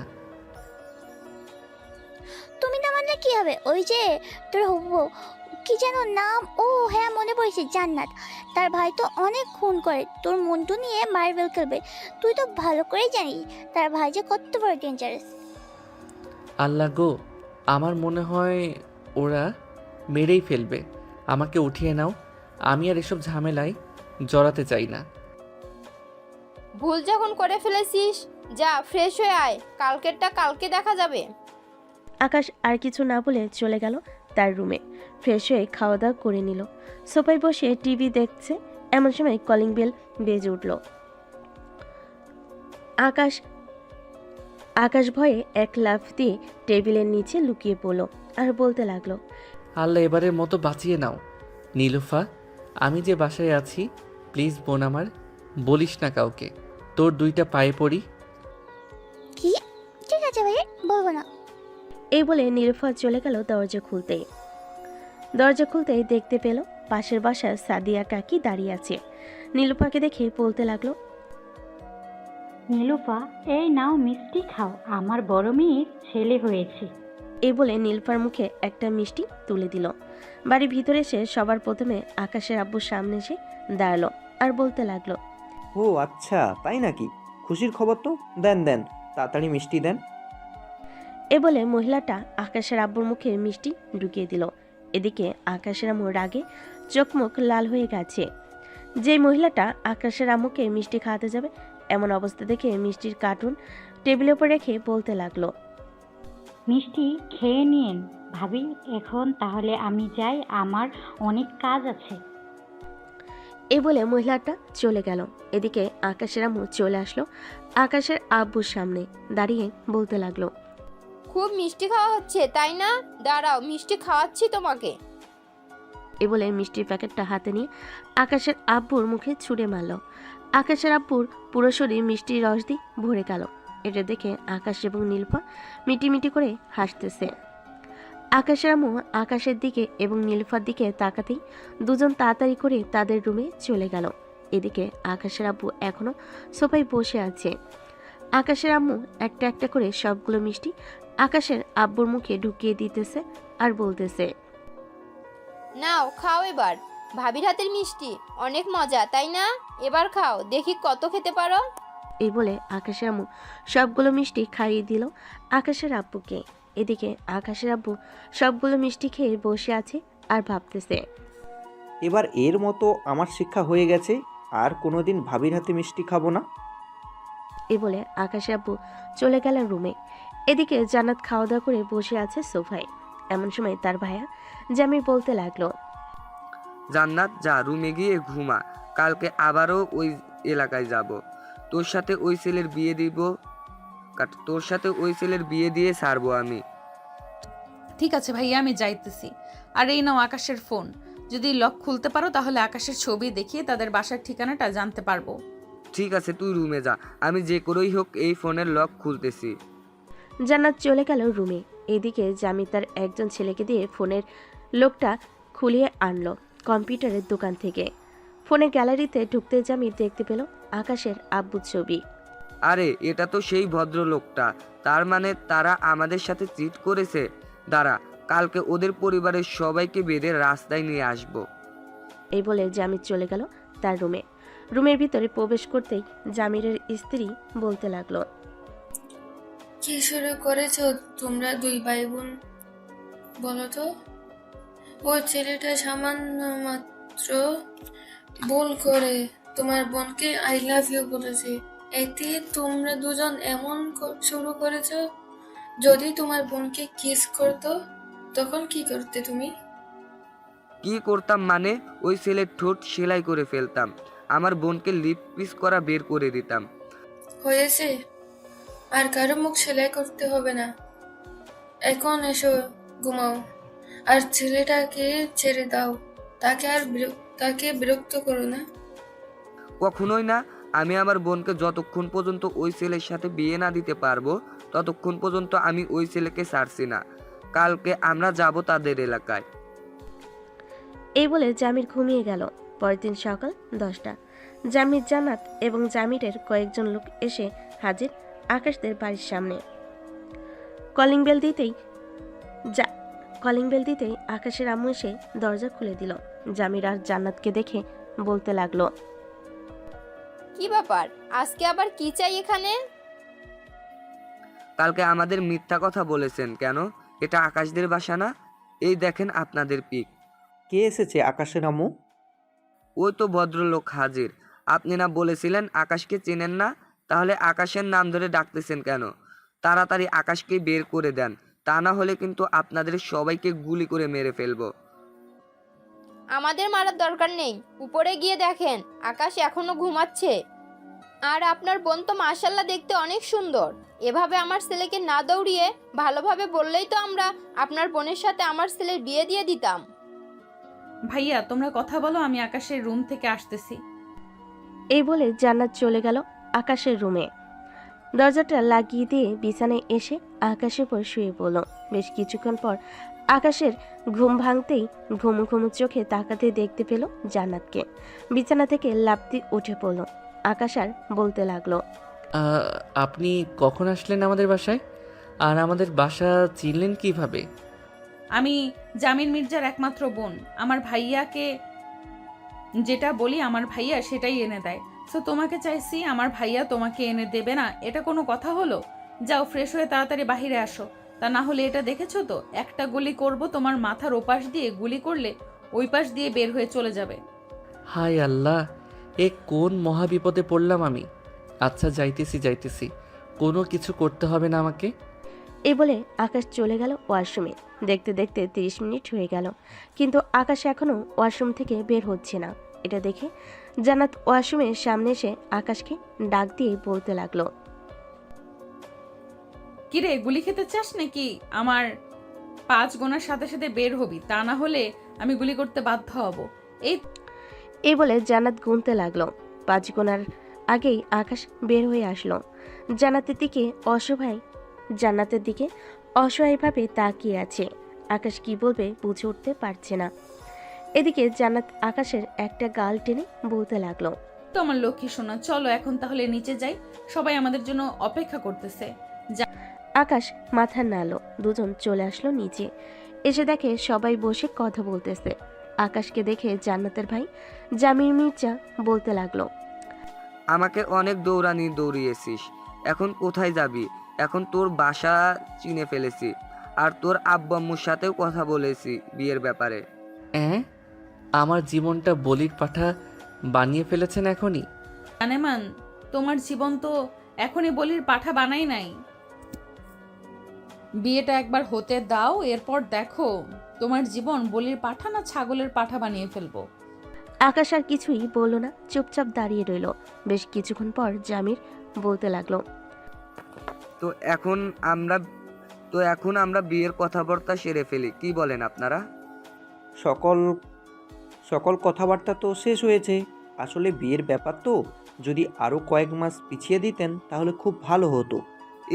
তুমি না মানলে কি হবে? ওই যে তোর হবু কি যেন নাম, ও হ্যাঁ মনে পড়েছে, জান্নাত। তার ভাই তো অনেক খুন করে, তোর মন্টু নিয়ে মার্বেল খেলবে। তুই তো ভালো করেই জানিস তার ভাই যে কত বড় ডেঞ্জারাস। আল্লাহ গো, আমার মনে হয় ওরা মেরেই ফেলবে। আমাকে উঠিয়ে নাও, আমি আর এসব ঝামেলায় জড়াতে চাই না। ভুল যখন করে ফেলেছিস, যা ফ্রেশ হয়ে আয়, কালকেরটা কালকে দেখা যাবে। আকাশ আর কিছু না বলে চলে গেল তার রুমে। ফ্রেশ হয়ে খাওয়া দাওয়া করে নিল। সোফায় বসে টিভি দেখছে। এমন সময় কলিং বেল বেজে উঠল। আকাশ ভয়ে এক লাফ দিয়ে টেবিলের নিচে লুকিয়ে পড়ল আর বলতে লাগলো, আল্লাহ এবারের মতো বাঁচিয়ে নাও। নীলুফা, আমি যে বাসায় আছি, প্লিজ বোন আমার, বলিস না কাউকে। তোর 2টা পায়ে পড়ি। কি? ঠিক আছে ভাইয়া, বলবো না। এই বলে নীলুফা চলে গেল দরজা খুলতেই দেখতে পেল পাশের বাসার সাদিয়া কাকি দাঁড়িয়ে আছে। নীলুফাকে দেখে বলতে লাগলো, নীলুফা, এই নাও মিষ্টি খাও, আমার বড় মেয়ের ছেলে হয়েছে। এই বলে নীলুফার মুখে একটা মিষ্টি তুলে দিল। বাড়ির ভিতরে এসে সবার প্রথমে আকাশের আব্বুর সামনে এসে দাঁড়ালো আর বলতে লাগলো, ও আচ্ছা, তাই নাকি? খুশির খবর তো। দেন দেন, তাড়াতাড়ি মিষ্টি দেন। এ বলে মহিলাটা আকাশের আব্বুর মুখে মিষ্টি ঢুকিয়ে দিল। এদিকে আকাশের আম্মু রাগে চোখ মুখ লাল হয়ে গেছে। যে মহিলাটা আকাশের আম্মুকে মিষ্টি খাওয়াতে যাবে, এমন অবস্থা দেখে মিষ্টির কার্টুন টেবিলের উপর রেখে বলতে লাগলো, মিষ্টি খেয়ে নিন ভাবি, এখন তাহলে আমি যাই, আমার অনেক কাজ আছে। এই বলে মহিলাটা চলে গেল। এদিকে আকাশের আম্মু চলে আসলো আকাশের আব্বুর সামনে দাঁড়িয়ে বলতে লাগলো, খুব মিষ্টি খাওয়া হচ্ছে তাই না? দাঁড়াও, মিষ্টি খাওয়াচ্ছি তোমাকে। এ বলে মিষ্টির প্যাকেটটা হাতে নিয়ে আকাশের আব্বুর মুখে ছুঁড়ে মারল। আকাশের আব্বুর পুরো শরীর মিষ্টির রস দিয়ে ভরে গেল। এটা দেখে আকাশ এবং নীলুফা মিটিমিটি করে হাসতেছে। আকাশের আম্মু আকাশের দিকে এবং নীলুফার দিকে তাকাতেই দুজন তাড়াতাড়ি করে তাদের রুমে চলে গেল। এদিকে আকাশের আব্বু এখনো সোফায় বসে আছে। আকাশের আম্মু একটা একটা করে সবগুলো মিষ্টি আকাশের আব্বুর মুখে ঢুকিয়ে দিতেছে আর বলতেছে, নাও খাও এবার, ভাবির হাতের মিষ্টি অনেক মজা তাই না? এবার খাও, দেখি কত খেতে পারো। এই বলে আকাশের আম্মু সবগুলো মিষ্টি খাইয়ে দিল আকাশের আব্বুকে। এদিকে আকাশের আব্বু সবগুলো মিষ্টি খেয়ে বসে আছে আর ভাবতেছে। এবার এর মতো আমার শিক্ষা হয়ে গেছে, আর কোনোদিন ভাবির হাতে মিষ্টি খাবো না। এই বলে আকাশের আব্বু চলে গেল রুমে। এদিকে জান্নাত খাওয়া দাওয়া করে বসে আছে সোফায়। এমন সময় তার ভাইয়া জামির বলতে লাগলো, জান্নাত যা রুমে গিয়ে ঘুমা, কালকে আবারও ওই এলাকায় যাব, তোর সাথে ওই ছেলের বিয়ে দিয়ে ছাড়বো আমি। ঠিক আছে ভাইয়া, আমি যাইতেছি। আর এই নাও আকাশের ফোন, যদি লক খুলতে পারো তাহলে আকাশের ছবি দেখিয়ে তাদের বাসার ঠিকানাটা জানতে পারবো। ঠিক আছে, তুই রুমে যা, আমি যে করেই হোক এই ফোনের লক খুলতেছি। জান্নাত চলে গেল রুমে। এদিকে জামি তার একজন ছেলেকে দিয়ে ফোনের লোকটা খুলিয়ে আনলো কম্পিউটারের দোকান থেকে। ফোনের গ্যালারিতে ঢুকতে জামি দেখতে পেল আকাশের আব্বুর ছবি। আরে এটা তো সেই ভদ্রলোকটা, তার মানে তারা আমাদের সাথে চিট করেছে। দাঁড়া, কালকে ওদের পরিবারের সবাইকে বেঁধে রাস্তায় নিয়ে আসবো। এই বলে জামির চলে গেল তার রুমে। রুমের ভিতরে প্রবেশ করতেই জামিরের স্ত্রী বলতে লাগলো, কি শুরু করেছো তোমরা দুই ভাই বোন? বলো তো, ও ছেলেটা সামান্য মাত্র ভুল করে তোমার বোনকে আই লাভ ইউ বলেছে, এতে তোমরা দুজন এমন শুরু করেছো। যদি তোমার বোনকে কিস করতো তখন কি করতে তুমি? কি করতাম মানে? ওই ছেলের ঠোঁট সেলাই করে ফেলতাম, আমার বোনকে লিপ পিস করা বের করে দিতাম। হয়েছে, আর কারো মুখ সেলাই করতে হবে না। এখন এসো ঘুমাও, আর ছেলেটাকে ছেড়ে দাও, তাকে বিরক্ত করো না। কখনোই না, আমি আমার বোনকে যতক্ষণ পর্যন্ত ওই ছেলের সাথে বিয়ে না দিতে পারবো ততক্ষণ পর্যন্ত আমি ওই ছেলেকে ছাড়ছি না। কালকে আমরা যাব তাদের এলাকায়। এই বলে জামির ঘুমিয়ে গেল। পরের দিন সকাল 10টা। জামির, জান্নাত এবং জামিরের কয়েকজন লোক এসে হাজির আকাশদের বাড়ির সামনে। কলিং বেল দিতেই আকাশের আম্মু এসে দরজা খুলে দিল। জামির আর জান্নাতকে দেখে বলতে লাগলো, কি ব্যাপার, আজকে আবার কি চাই এখানে? কালকে আমাদের মিথ্যা কথা বলেছেন কেন? এটা আকাশদের বাসা না? এই দেখেন আপনাদের পিক। কে এসেছে আকাশের আম্মু? ওই তো ভদ্রলোক হাজির। আপনি না বলেছিলেন আকাশকে চেনেন না, তাহলে আকাশের নাম ধরে ডাকতেছেন কেন? তাড়াতাড়ি আকাশকে বের করে দেন, তা না হলে কিন্তু আপনাদের সবাইকে গুলি করে মেরে ফেলবো। আমাদের মারার দরকার নেই, উপরে গিয়ে দেখেন আকাশ এখনো ঘুমাচ্ছে। আর আপনার বোন তো মাশাআল্লাহ দেখতে অনেক সুন্দর। এভাবে আমার ছেলেকে না দৌড়িয়ে ভালোভাবে বললেই তো আমরা আপনার বোনের সাথে আমার ছেলের বিয়ে দিয়ে দিতাম। ভাইয়া তোমরা কথা বলো, আমি আকাশের রুম থেকে আসতেছি। এই বলে জান্নাত চলে গেল আকাশের রুমে। দরজাটা লাগিয়ে দিয়ে বিছানায় এসে আকাশের উপর শুয়ে পড়ল। বেশ কিছুক্ষণ পর আকাশের ঘুম ভাঙতেই ঘুমু ঘুমু চোখে তাকাতে দেখতে পেল জান্নাতকে। বিছানা থেকে লাফ দিয়ে উঠে পড়ল। আকাশ আর বলতে লাগলো, আপনি কখন আসলেন আমাদের বাসায়? আর আমাদের বাসা চিনলেন কিভাবে? আমি জামির মির্জার একমাত্র বোন। আমার ভাইয়াকে যেটা বলি আমার ভাইয়া সেটাই এনে দেয়। সো তোমাকে চাইছি, আমার ভাইয়া তোমাকে এনে দেবে না, এটা কোনো কথা হলো? যাও ফ্রেশ হয়ে তাড়াতাড়ি বাহিরে আসো, তা না হলে এটা দেখেছো তো, একটা গুলি করব, তোমার মাথার ওপাশ দিয়ে গুলি করলে ওই পাশ দিয়ে বের হয়ে চলে যাবে। হায় আল্লাহ, এ কোন মহা বিপদে পড়লাম আমি। আচ্ছা যাইতেছি, কোনো কিছু করতে হবে না আমাকে। এই বলে আকাশ চলে গেল ওয়াশরুমে। দেখতে দেখতে 30 মিনিট হয়ে গেল, কিন্তু আকাশ এখনো ওয়াশরুম থেকে বের হচ্ছে না। এটা দেখে জান্নাত ওয়াশরুমের সামনে এসে আকাশকে ডাক দিয়ে বলতে লাগলো, কিরে গুলি খেতে চাস নাকি? আমার 5 গোনার সাথে সাথে বের হবি, তা না হলে আমি গুলি করতে বাধ্য হব। এই বলে জান্নাত গুনতে লাগলো। 5 গোনার আগেই আকাশ বের হয়ে আসলো। জান্নাতের দিকে অসহায়ভাবে তাকিয়ে আছে। আকাশ কি বলবে বুঝে উঠতে পারছে না। এদিকে জান্নাত আকাশের একটা গাল টেনে বলতে লাগলো, তো আমার লক্ষ্মী সোনা, চলো এখন তাহলে নিচে যাই, সবাই আমাদের জন্য অপেক্ষা করতেছে। আকাশ মাথা নাড়ল। দুজন চলে আসলো নিচে। এসে দেখে সবাই বসে কথা বলতেছে। আকাশকে দেখে জান্নাতের ভাই জামির মির্জা বলতে লাগলো, আমাকে অনেক দৌড়ানি দৌড়িয়েছিস, এখন কোথায় যাবি? এখন তোর বাসা চিনে ফেলেছি, আর তোর আব্বু আম্মুর সাথেও কথা বলেছি বিয়ের ব্যাপারে। আমার জীবনটা বলির পাঠা বানিয়ে ফেলেছেন এখনই? জানেমান, তোমার জীবন তো এখনই বলির পাঠা বানাই নাই। বিয়েটা একবার হতে দাও, এরপর দেখো তোমার জীবন বলির পাঠা না ছাগলের পাঠা বানিয়ে ফেলবো। আকাশ আর কিছুই বলল না, চুপচাপ দাঁড়িয়ে রইল। বেশ কিছুক্ষণ পর জামির বলতে লাগলো, তো এখন আমরা বিয়ের কথাবার্তা সেরে ফেলি, কি বলেন আপনারা? সকল কথাবার্তা তো শেষ হয়েছে। আসলে বিয়ের ব্যাপার তো, যদি আরও কয়েক মাস পিছিয়ে দিতেন তাহলে খুব ভালো হতো।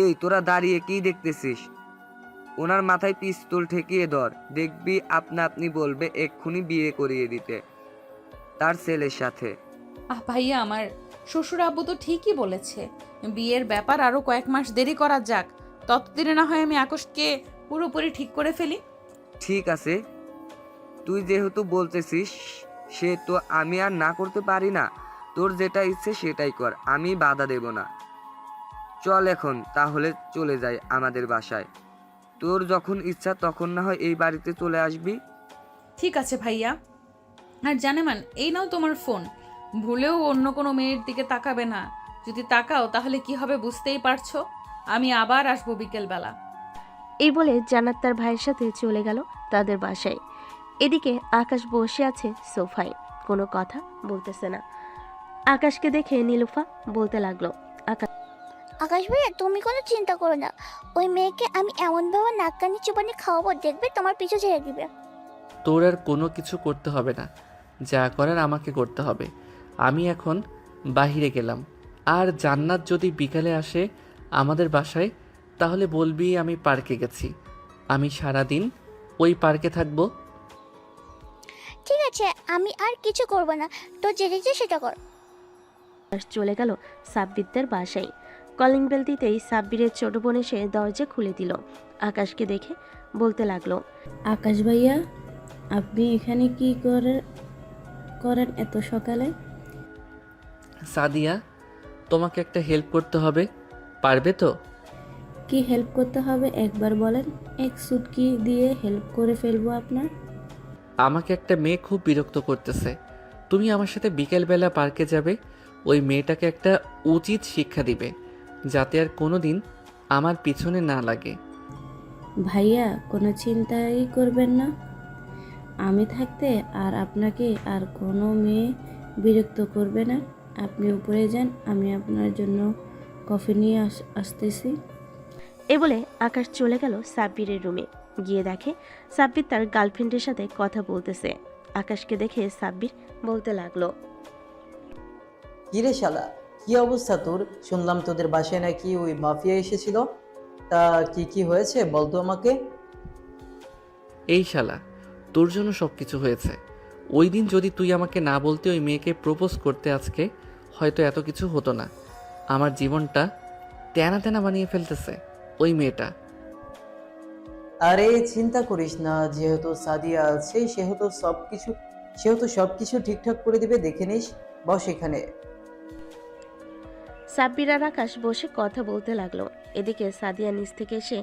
এই তোরা দাঁড়িয়ে কি দেখতেছিস? ওনার মাথায় পিস্তল ঠেকিয়ে ধর, দেখবি আপনা আপনি বলবে এক্ষুনি বিয়ে করিয়ে দিতে তার ছেলের সাথে। ভাইয়া, আমার শ্বশুর আব্বু তো ঠিকই বলেছে, বিয়ের ব্যাপার আরো কয়েক মাস দেরি করা যাক, ততদিনে না হয় আমি আকাশকে পুরোপুরি ঠিক করে ফেলি। ঠিক আছে, তুই যেহেতু বলতেছিস, সে তো আমি আর না করতে পারি না। তোর যেটা ইচ্ছে সেটাই কর, আমি বাধা দেব না। চল এখন তাহলে চলে যাই আমাদের বাসায়। তোর যখন ইচ্ছা তখন না হয় এই বাড়িতে চলে আসবি। ঠিক আছে ভাইয়া। আর জানেমান, এই নাও তোমার ফোন, ভুলেও অন্য কোনো মেয়ের দিকে তাকাবে না। যদি তাকাও তাহলে কি হবে বুঝতেই পারছো। আমি আবার আসবো বিকেলবেলা। এই বলে জান্নাত তার ভাইয়ের সাথে চলে গেল তাদের বাসায়। এদিকে আকাশ বসে আছে সোফায়, কোনো কথা বলতেছে না। আকাশকে দেখে নীলুফা বলতে লাগলো, আকাশ ভাইয়া, তুমি কোনো চিন্তা করো না, ওই মেয়েকে আমি এমনভাবে নাক কানি চুবানি খাওয়াবো, দেখবে তোমার পিছু ছেড়ে দিবে। তোর আর কোনো কিছু করতে হবে না, যা করার আমাকে করতে হবে। আমি এখন বাহিরে গেলাম, আর জান্নাত যদি বিকালে আসে আমাদের বাসায় তাহলে বলবি আমি পার্কে গেছি। আমি সারাদিন ওই পার্কে থাকবো। ঠিক আছে, আমি আর কিছু করব না, তো যেটা ইচ্ছে সেটা কর। আকাশ চলে গেল সাব্বিরদের বাসায়। কলিং বেল দিতেই সাব্বিরের ছোট বোন এসে দরজা খুলে দিল। আকাশকে দেখে বলতে লাগলো, আকাশ ভাইয়া, আপনি এখানে কি করেন এত সকালে? সাদিয়া, তোমাকে একটা হেল্প করতে হবে, পারবে তো? কি হেল্প করতে হবে একবার বলেন, এক সুটকি দিয়ে হেল্প করে ফেলবো আপনার। আমাকে একটা মেয়ে খুব বিরক্ত করতেছে, তুমি আমার সাথে বিকেলবেলা পার্কে যাবে। ওই মেয়েটাকে একটা উচিত শিক্ষা দিবে, যাতে আর কোনো দিন আমার পিছনে না লাগে। ভাইয়া, কোনো চিন্তাই করবেন না, আমি থাকতে আর আপনাকে আর কোনো মেয়ে বিরক্ত করবে না। আপনি উপরে যান, আমি আপনার জন্য কফি নিয়ে আসতেছি। এ বলে আকাশ চলে গেল সাব্বিরের রুমে। গিয়ে দেখে সাব্বির তার গার্লফ্রেন্ডের সাথে কথা বলতেছে। আকাশকে দেখে সাব্বির বলতে লাগলো, কিরে শালা, কি অবস্থা তোর? শুনলাম তোদের বাসায় নাকি ওই মাফিয়া এসেছিল, তা কি কি হয়েছে বলতো আমাকে। এই শালা, তোর জন্য সব কিছু হয়েছে। ওই দিন যদি তুই আমাকে না বলতে ওই মেয়েকে প্রপোজ করতে, আজকে হয়তো এত কিছু হতো না। আমার জীবনটা তেনা তেনা বানিয়ে ফেলতেছে ওই মেয়েটা। আরে চিন্তা করিস না, যেহেতু সাদিয়া আছে সেহেতু সবকিছু ঠিকঠাক করে দিবে, দেখে নিস। বস এখানে। সাব্বির আর আকাশ বসে কথা বলতে লাগলো। এদিকে সাদিয়া নিচ থেকে এসে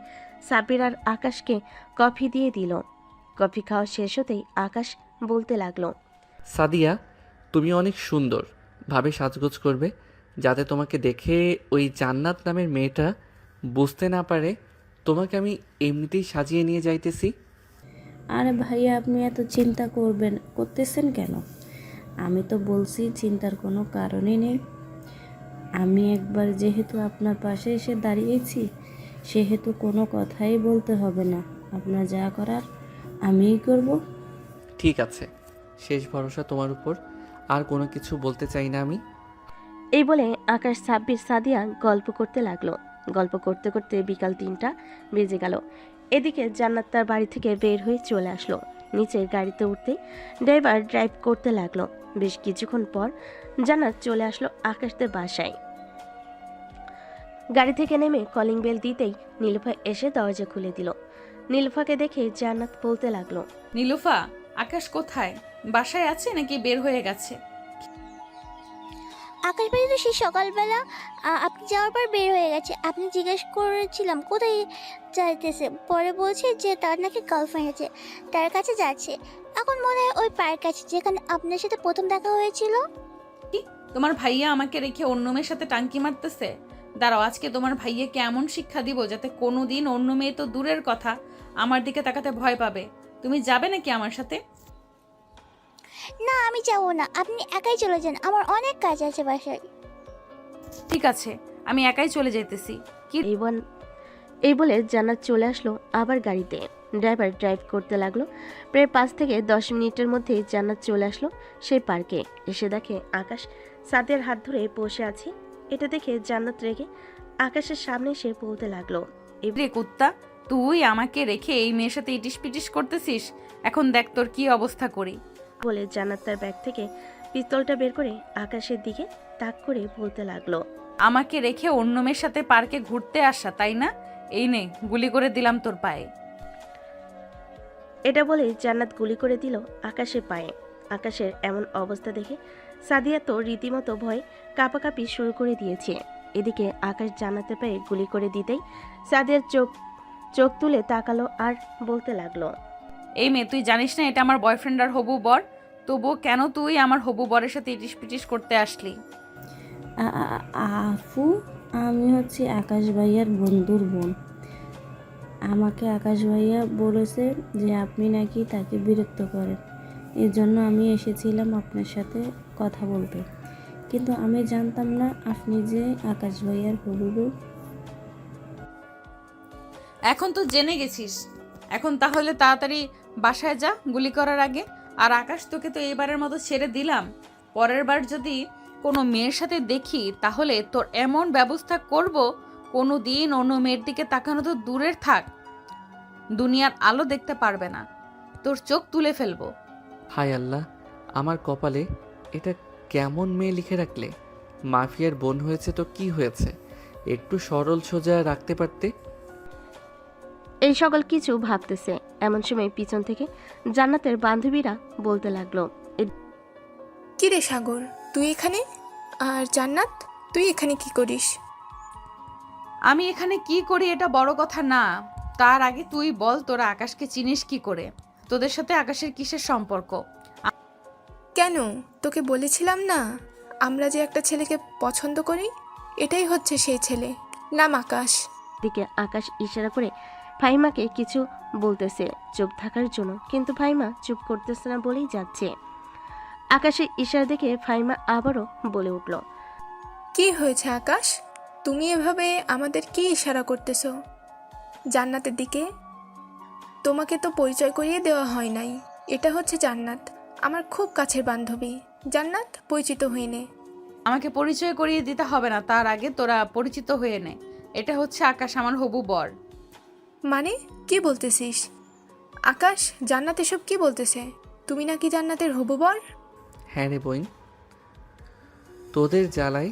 সাব্বির আর আকাশকে কফি দিয়ে দিল। কফি খাওয়া শেষ হতেই আকাশ বলতে লাগলো, সাদিয়া, তুমি অনেক সুন্দর ভাবে সাজগোজ করবে, যাতে তোমাকে দেখে ওই জান্নাত নামের মেয়েটা বুঝতে না পারে তোমাকে আমি এমনিতেই সাজিয়ে নিয়ে যাইতেছি। আরে ভাইয়া, আপনি এত চিন্তা করতেছেন কেন? আমি তো বলছি চিন্তার কোনো কারণই নেই। আমি একবার যেহেতু আপনার পাশে এসে দাঁড়িয়েছি, সেহেতু কোনো কথাই বলতে হবে না। আপনার যা করার আমিই করব। ঠিক আছে, শেষ ভরসা তোমার উপর, আর কোনো কিছু বলতে চাই না আমি। এই বলে আকাশ সাব্বির সাদিয়া গল্প করতে লাগলো। গল্প করতে করতে বিকাল 3টা বেজে গেল। এদিকে জান্নাত তার বাড়ি থেকে বের হয়ে চলে আসলো। নিচের গাড়িতে উঠতে ড্রাইভার ড্রাইভ করতে লাগলো। বেশ কিছুক্ষণ পর জান্নাত চলে আসলো আকাশদের বাসায়। গাড়ি থেকে নেমে কলিং বেল দিতেই নীলুফা এসে দরজা খুলে দিল। নীলুফাকে দেখে জান্নাত বলতে লাগলো, নীলুফা, আকাশ কোথায়? বাসায় আছে নাকি বের হয়ে গেছে? আকাশ ভাই তো সেই সকালবেলা আপনি যাওয়ার পর বের হয়ে গেছে। আপনি জিজ্ঞেস করেছিলাম কোথায় যাইতেছে, পরে বলছে যে তার নাকি গার্লফ্রেন্ড আছে, তার কাছে যাচ্ছে। এখন মনে হয় ওই পার্ক আছে যেখানে আপনার সাথে প্রথম দেখা হয়েছিল। কি তোমার ভাইয়া আমাকে রেখে অন্য মেয়ের সাথে টাঙ্কি মারতেছে? দাঁড়াও, আজকে তোমার ভাইয়াকে এমন শিক্ষা দিব যাতে কোনোদিন অন্য মেয়ে তো দূরের কথা আমার দিকে তাকাতে ভয় পাবে। তুমি যাবে নাকি আমার সাথে? না আমি যাবো না, আপনি একাই চলে যান, আমার অনেক কাজ আছে বাসায়। ঠিক আছে, আমি একাই চলে যেতেছি। কি এই বলে জান্নাত চলে আসলো আবার গাড়িতে। ড্রাইভার ড্রাইভ করতে লাগলো। প্রায় 5 থেকে 10 মিনিটের মধ্যেই জান্নাত চলে আসলো সেই পার্কে। এসে দেখে আকাশ সাদিয়ার হাত ধরে বসে আছে। এটা দেখে জান্নাত রেগে আকাশের সামনে এসে বলতে লাগলো, রে কুত্তা, তুই আমাকে রেখে এই মেয়ের সাথে ইটিস পিটিস করতেছিস? এখন দেখ তোর কি অবস্থা করি। বলে জান্নাত তার ব্যাগ থেকে পিস্তলটা বের করে আকাশের দিকে তাক করে বলতে লাগলো, আমাকে রেখে অন্য মেয়ের সাথে পার্কে ঘুরতে আসা, তাই না? এই নে, গুলি করে দিলাম তোর পায়ে। এটা বলে জান্নাত গুলি করে দিল আকাশের পায়ে। আকাশের এমন অবস্থা দেখে সাদিয়া তো রীতিমতো ভয় কাঁপাকাঁপি শুরু করে দিয়েছে। এদিকে আকাশ জান্নাতের পায়ে গুলি করে দিতেই সাদিয়ার চোখ তুলে তাকালো আর বলতে লাগলো, এই মেয়ে, তুই জানিস না এটা আমার বয়ফ্রেন্ড আর হবু বর? তবুও কেন তুই আমার হবু বরের সাথে ইটিস পিটিস করতে আসলি? আফু, আমি হচ্ছে আকাশ ভাইয়ার বন্ধুর বোন। আমাকে আকাশ ভাইয়া বলেছে যে আপনি নাকি তাকে বিরক্ত করেন, এর জন্য আমি এসেছিলাম আপনার সাথে কথা বলতে। কিন্তু আমি জানতাম না আপনি যে আকাশ ভাইয়ার হবু বউ। এখন তো জেনে গেছিস, এখন তাহলে তাড়াতাড়ি বাসায় যা গুলি করার আগে। আর আকাশ, তোকে তো এবারের মতো ছেড়ে দিলাম। পরের বার যদি কোনো মেয়ের সাথে দেখি তাহলে তোর এমন ব্যবস্থা করব, কোনো দিন অন্য মেয়ের দিকে তাকানো তো দূরের থাক, দুনিয়ার আলো দেখতে পারবে না, তোর চোখ তুলে ফেলবো। হায় আল্লাহ, আমার কপালে এটা কেমন মেয়ে লিখে রাখলে। মাফিয়ার বোন হয়েছে তো কি হয়েছে, একটু সরল সোজা রাখতে পারতে। এই সকল কিছু ভাবতেছে এমন সময় পিছন থেকে জান্নাতের বান্ধবীরা বলতে লাগলো, কি রে সাগর, তুই এখানে? আর জান্নাত, তুই এখানে কি করিস? আমি এখানে কি করি এটা বড় কথা না, তার আগে তুই বল তোরা আকাশকে চিনিস কি করে? তোদের সাথে আকাশের কিসের সম্পর্ক? কেন, তোকে বলেছিলাম না আমরা যে একটা ছেলেকে পছন্দ করি? এটাই হচ্ছে সেই ছেলে, নাম আকাশ। দিকে আকাশ ইশারা করে ফাহিমাকে কিছু বলতেছে চুপ থাকার জন্য, কিন্তু ফাহিমা চুপ করতেছে না বলেই যাচ্ছে। আকাশের ইশারা দেখে ফাহিমা আবারও বলে উঠল, কি হয়েছে আকাশ, তুমি এভাবে আমাদের কি ইশারা করতেছো? জান্নাতের দিকে? তোমাকে তো পরিচয় করিয়ে দেওয়া হয় নাই। এটা হচ্ছে জান্নাত, আমার খুব কাছের বান্ধবী। জান্নাত, পরিচিত হয়ে নে। আমাকে পরিচয় করিয়ে দিতে হবে না, তার আগে তোরা পরিচিত হয়ে নে। এটা হচ্ছে আকাশ, আমার হবু বর। মানে কি বলতেছিস আকাশ? জান্নাত এসব কি বলতেছে? তুমি নাকি জান্নাতের হবু বর? হ্যাঁ রে বোন, তোদের জ্বালায়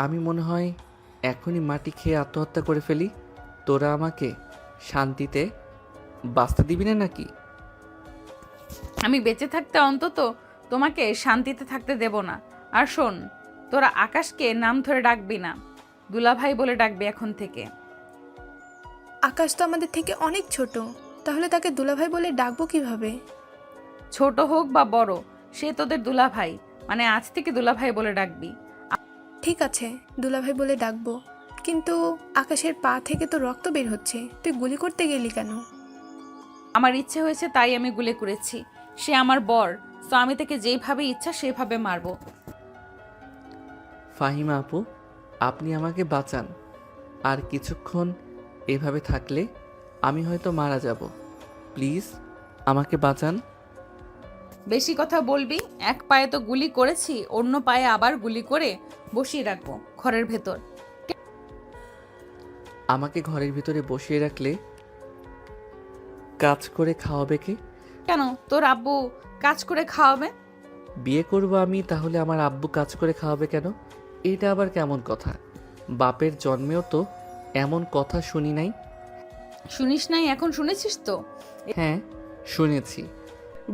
আমি মনে হয় এখনই মাটি খেয়ে আত্মহত্যা করে ফেলি। তোরা আমাকে শান্তিতে বাঁচতে দিবি না নাকি? আমি বেঁচে থাকতে অন্তত তোমাকে শান্তিতে থাকতে দেব না। আর শোন, তোরা আকাশকে নাম ধরে ডাকবি না, দুলাভাই বলে ডাকবি এখন থেকে। আকাশ তো আমাদের থেকে অনেক ছোট, তাহলে তাকে দুলাভাই বলে ডাকবো কিভাবে? ছোট হোক বা বড়, সে তোদের দুলাভাই, মানে আজ থেকে দুলাভাই বলে ডাকবি। ঠিক আছে, দুলাভাই বলে ডাকবো, কিন্তু আকাশের পা থেকে তো রক্ত বের হচ্ছে, তুই গুলি করতে গেলি কেন? আমার ইচ্ছে হয়েছে তাই আমি গুলি করেছি। সে আমার বর, তো আমি তাকে যেইভাবে ইচ্ছা সেভাবে মারবো। ফাহিমা আপু, আপনি আমাকে বাঁচান। আর কিছুক্ষণ এভাবে থাকলে আমি হয়তো মারা যাব। প্লিজ আমাকে বাঁচান। বেশি কথা বলবি? এক পায়ে তো গুলি করেছি, অন্য পায়ে আবার গুলি করে বসিয়ে রাখবো ঘরের ভেতর। আমাকে ঘরের ভিতরে বসিয়ে রাখলে কাজ করে খাওয়াবে কে? কেন, তোর আব্বু কাজ করে খাওয়াবে? বিয়ে করব আমি, তাহলে আমার আব্বু কাজ করে খাওয়াবে কেন? এটা আবার কেমন কথা? বাপের জন্মেও তো এমন কথা শুনি নাই। শুনিস নাই, এখন শুনেছিস তো? হ্যাঁ শুনেছি।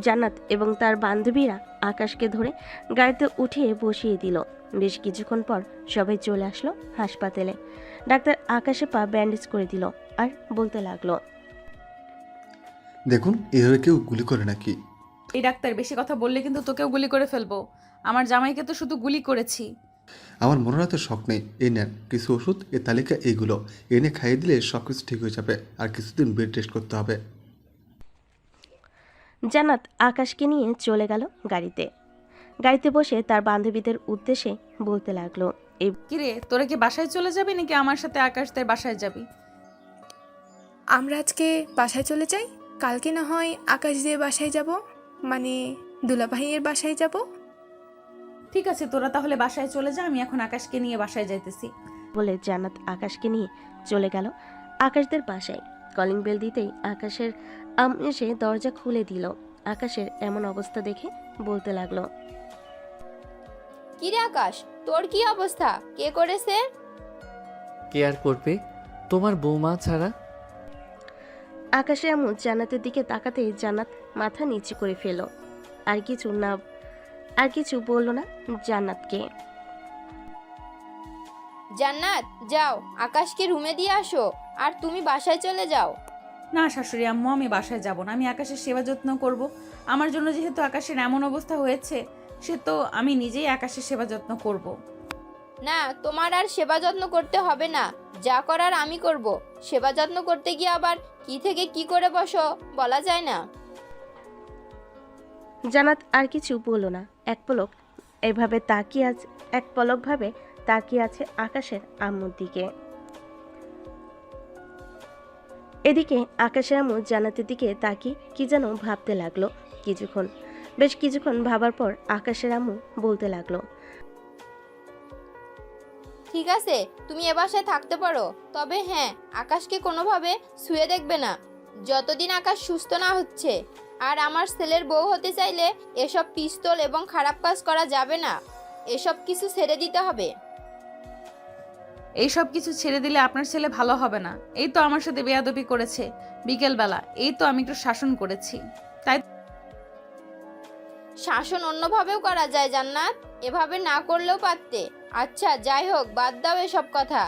জান্নাত এবং তার বান্ধবীরা আকাশকে ধরে গাড়িতে উঠিয়ে বসিয়ে দিল। বেশ কিছুক্ষণ পর সবাই চলে আসলো হাসপাতালে। ডাক্তার আকাশে পা ব্যান্ডেজ করে দিল আর বলতে লাগলো, দেখুন এভাবে কেউ গুলি করে নাকি? এই ডাক্তার বেশি কথা বললে কিন্তু তোকেও গুলি করে ফেলবো। আমার জামাইকে তো শুধু গুলি করেছি। আমার মনে হয় তো শখ নেই। এই নেন কিছু ওষুধ, এ তালিকা এইগুলো এনে খাইয়ে দিলে সব কিছু ঠিক হয়ে যাবে। আর কিছুদিন বেড টেস্ট করতে হবে। জান্নাত আকাশকে নিয়ে চলে গেল গাড়িতে বসে তার বান্ধবীদের উদ্দেশ্যে বলতে লাগলো, কিরে তোরা কি বাসায় চলে যাবি নাকি আমার সাথে আকাশদের বাসায় যাবি? আমরা আজকে বাসায় চলে যাই, কালকে না হয় আকাশ দিয়ে বাসায় যাব, মানে দুলাভাইয়ের বাসায় যাব। ঠিক আছে, তোরা তাহলে বাসায় চলে যা, আমি এখন আকাশকে নিয়ে বাসায় যাইতেছি। বলে জান্নাত আকাশকে নিয়ে চলে গেল আকাশদের বাসায়। কলিং বেল দিতেই আকাশের এসে দরজা খুলে দিল। আকাশের এমন অবস্থা দেখে বলতে লাগলো, কিরে আকাশ, তোর কি অবস্থা? কে করেছে? কে আর করবে, তোমার বৌমা ছাড়া। আকাশে এমন জান্নাতের দিকে তাকাতেই জান্নাত মাথা নিচু করে ফেল। আর কিছু বলল না জান্নাতকে। জান্নাত যাও, আকাশকে রুমে দিয়ে আসো, আর তুমি বাসায় চলে যাও। না শাশুড়ি আম্মু, আমি বাসায় যাব না। আমি আকাশের সেবা যত্ন করব। আমার জন্য যেহেতু আকাশের এমন অবস্থা হয়েছে, সে তো আমি নিজেই আকাশের সেবা যত্ন করব। না, তোমার আর সেবা যত্ন করতে হবে না, যা করার আমি করব। সেবা যত্ন করতে গিয়ে আবার কি থেকে কি করে বসো বলা যায় না। জান্নাত আর কিছু বলল না। এক পলকভাবে তাকিয়ে আছে আকাশের আম্মুর দিকে। এদিকে আকাশের আম্মু জান্নাতের দিকে তাকিয়ে কি যেন ভাবতে লাগলো। বেশ কিছুক্ষণ ভাবার পর আকাশের আম্মু বলতে লাগলো, ঠিক আছে, তুমি এ বাসায় থাকতে পারো, তবে হ্যাঁ, আকাশকে কোনোভাবে ছুঁয়ে দেখবে না যতদিন আকাশ সুস্থ না হচ্ছে। আর আমার ছেলের বউ হতে চাইলে এসব পিস্তল এবং খারাপ কাজ করা যাবে না, এসব কিছু ছেড়ে দিতে হবে। এইসব কিছু ছেড়ে দিলে আপনার ছেলে ভালো হবে না। এই তো আমার সাথে বেয়াদবি করেছে বিকেলবেলা, এই তো আমি একটু শাসন করেছি। তাই শাসন অন্যভাবেও করা যায় জান্নাত, এভাবে না করলেও পারতে। আচ্ছা যাই হোক, বাদ দাও এসব কথা।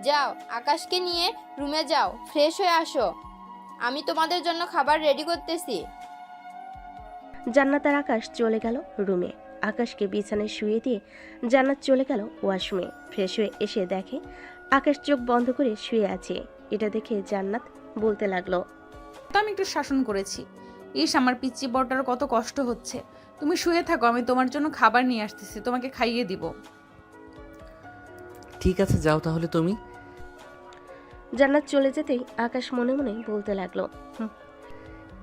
যাও, আকাশকে নিয়ে রুমে যাও, ফ্রেশ হয়ে আসো, আমি তোমাদের জন্য খাবার রেডি করতেছি। জান্নাত আর আকাশ চলে গেল রুমে। আকাশকে বিছানায় শুয়ে দিয়ে জান্নাত চলে গেল ওয়াশরুমে। ফ্রেশ হয়ে এসে দেখে আকাশ চোখ বন্ধ করে শুয়ে আছে। এটা দেখে জান্নাত বলতে লাগলো, তো আমি একটু শাসন করেছি। ইস, আমার পিচ্চি বড়টার কত কষ্ট হচ্ছে। তুমি শুয়ে থাকো, আমি তোমার জন্য খাবার নিয়ে আসতেছি, তোমাকে খাইয়ে দিব। ঠিক আছে, যাও তাহলে তুমি। জান্নাত চলে যেতেই আকাশ মনে মনে বলতে লাগলো,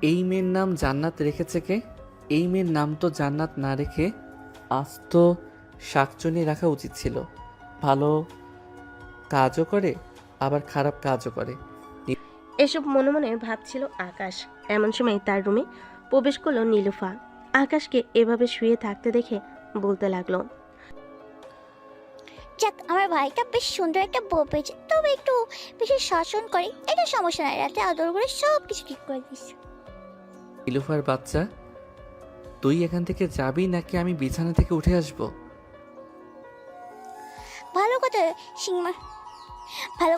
এই মেয়ের নাম জান্নাত রেখেছে কে? এই মেয়ের নাম তো জান্নাত না রেখে আস্ত শাকচুনি রাখা উচিত ছিল। ভালো কাজও করে আবার খারাপ কাজও করে। এসব মনে মনে ভাবছিল আকাশ। এমন সময় তার রুমে প্রবেশ করলো নীলুফা। আকাশকে এভাবে শুয়ে থাকতে দেখে বলতে লাগলো, যাক, আমার ভাইটা বেশ সুন্দর একটা বউ পেয়েছে, তবে একটু বেশি শাসন করে। এটা সমস্যা নাই, রাতে আদর করে সব কিছু ঠিক করে দিস। নীলুফার বাচ্চা, তুই এখান থেকে যাবি নাকি আমি বিছানা থেকে উঠে আসব? ভালো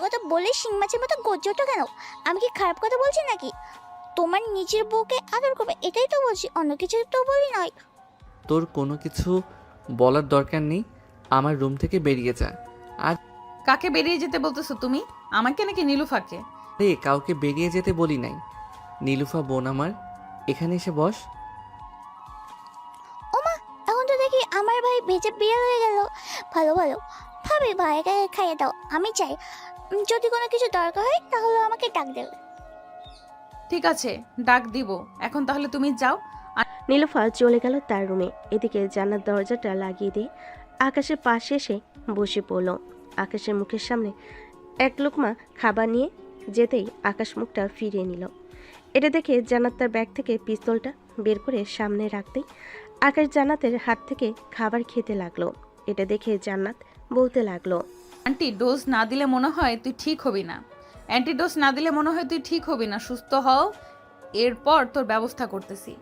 কথা বলে শিং মাছের মতো গজ্জটা কেন? আমি কি খারাপ কথা বলছি নাকি? তোমার নিজের বউকে আদর করবে, এটাই তো বলছি, অন্য কিছু তো বলি নয়। তোর কোনো কিছু বলার দরকার নেই, আমার রুম থেকে বেরিয়ে যা। আর কাকে বেরিয়ে যেতে বলতেছো তুমি? আমাকে নাকি নীলুফাকে? কাউকে বেরিয়ে যেতে বলি নাই। নীলুফা বোন আমার, এখানে এসে বস। ওমা, এখন তো দেখি আমার ভাই বেঁচে বিয়ে হয়ে গেল। ভালো ভাবি, ভাইকে খাইয়ে দাও। আমি চাই যদি কোনো কিছু দরকার হয় তাহলে আমাকে ডাক দেবে। ঠিক আছে, ডাক দিব। এখন তাহলে তুমি যাও। নীলুফা চলে গেল তার রুমে। এদিকে জান্নাত দরজাটা লাগিয়ে দিয়ে আকাশের পাশে এসে বসে পড়ল। আকাশের মুখের সামনে এক লোকমা খাবার নিয়ে যেতেই আকাশ মুখটা ফিরিয়ে নিল। এটা দেখে জান্নাত তার ব্যাগ থেকে পিস্তলটা বের করে সামনে রাখতেই আকাশ জান্নাতের হাত থেকে খাবার খেতে লাগলো। এটা দেখে জান্নাত বলতে লাগলো, অ্যান্টিডোজ না দিলে মনে হয় তুই ঠিক হবি না। অ্যান্টিডোজ না দিলে মনে হয় তুই ঠিক হবি না। সুস্থ হও, এরপর তোর ব্যবস্থা করতেছি।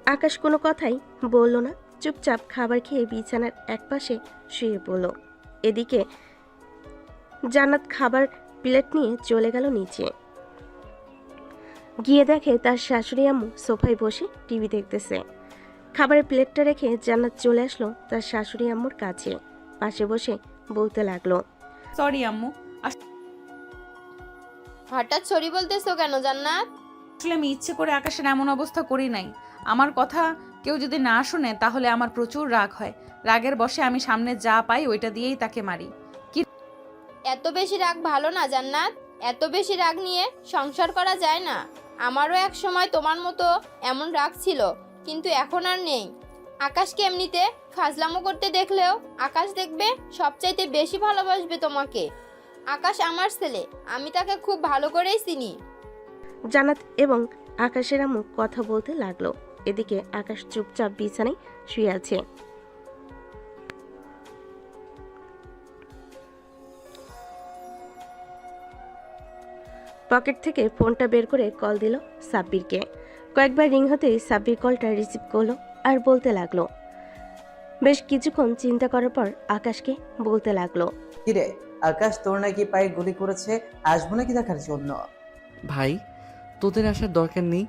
আকাশ কোনো কথাই বলল না, চুপচাপ খাবার খেয়ে বিছানার একপাশে শুয়ে পড়ল। এদিকে জান্নাত খাবার প্লেট নিয়ে চলে গেল নিচে। গিয়ে দেখে তার শাশুড়ি আম্মু সোফায় বসে টিভি দেখতেছে। খাবারের প্লেটটা রেখে জান্নাত চলে আসলো তার শাশুড়ি আম্মুর কাছে। পাশে বসে বলতে লাগলো, সরি আম্মু, হঠাৎ সরি বলতেছো কেন জান্নাত? আসলে আমি ইচ্ছে করে আকাশের এমন অবস্থা করি নাই। আমার কথা কেউ যদি না শুনে তাহলে আমার প্রচুর রাগ হয়। রাগের বশে আমি সামনে যা পাই ওইটা দিয়েই তাকে মারি। এত বেশি রাগ ভালো না জান্নাত। এত বেশি রাগ নিয়ে সংসার করা যায় না। আমারও এক সময় তোমার মতো এমন রাগ ছিল, কিন্তু এখন আর নেই। আকাশকে এমনিতে ফাজলামো করতে দেখলেও আকাশ দেখবে সবচাইতে বেশি ভালোবাসবে তোমাকে। আকাশ আমার ছেলে, আমি তাকে খুব ভালো করেই চিনি। জান্নাত এবং আকাশের আম্মু কথা বলতে লাগলো। এদিকে আকাশ চুপচাপ বিছানায় শুয়ে আছে। পকেট থেকে ফোনটা বের করে কল দিল সাব্বিরকে। কয়েকবার রিং হতেই সাব্বির কলটা রিসিভ করলো আর বলতে লাগলো। বেশ কিছুক্ষণ চিন্তা করার পর আকাশকে বলতে লাগলো, কিরে আকাশ, তোর নাকি পায়ে গুলি করেছে, আসবো নাকি দেখার জন্য? ভাই তোদের আসার দরকার নেই।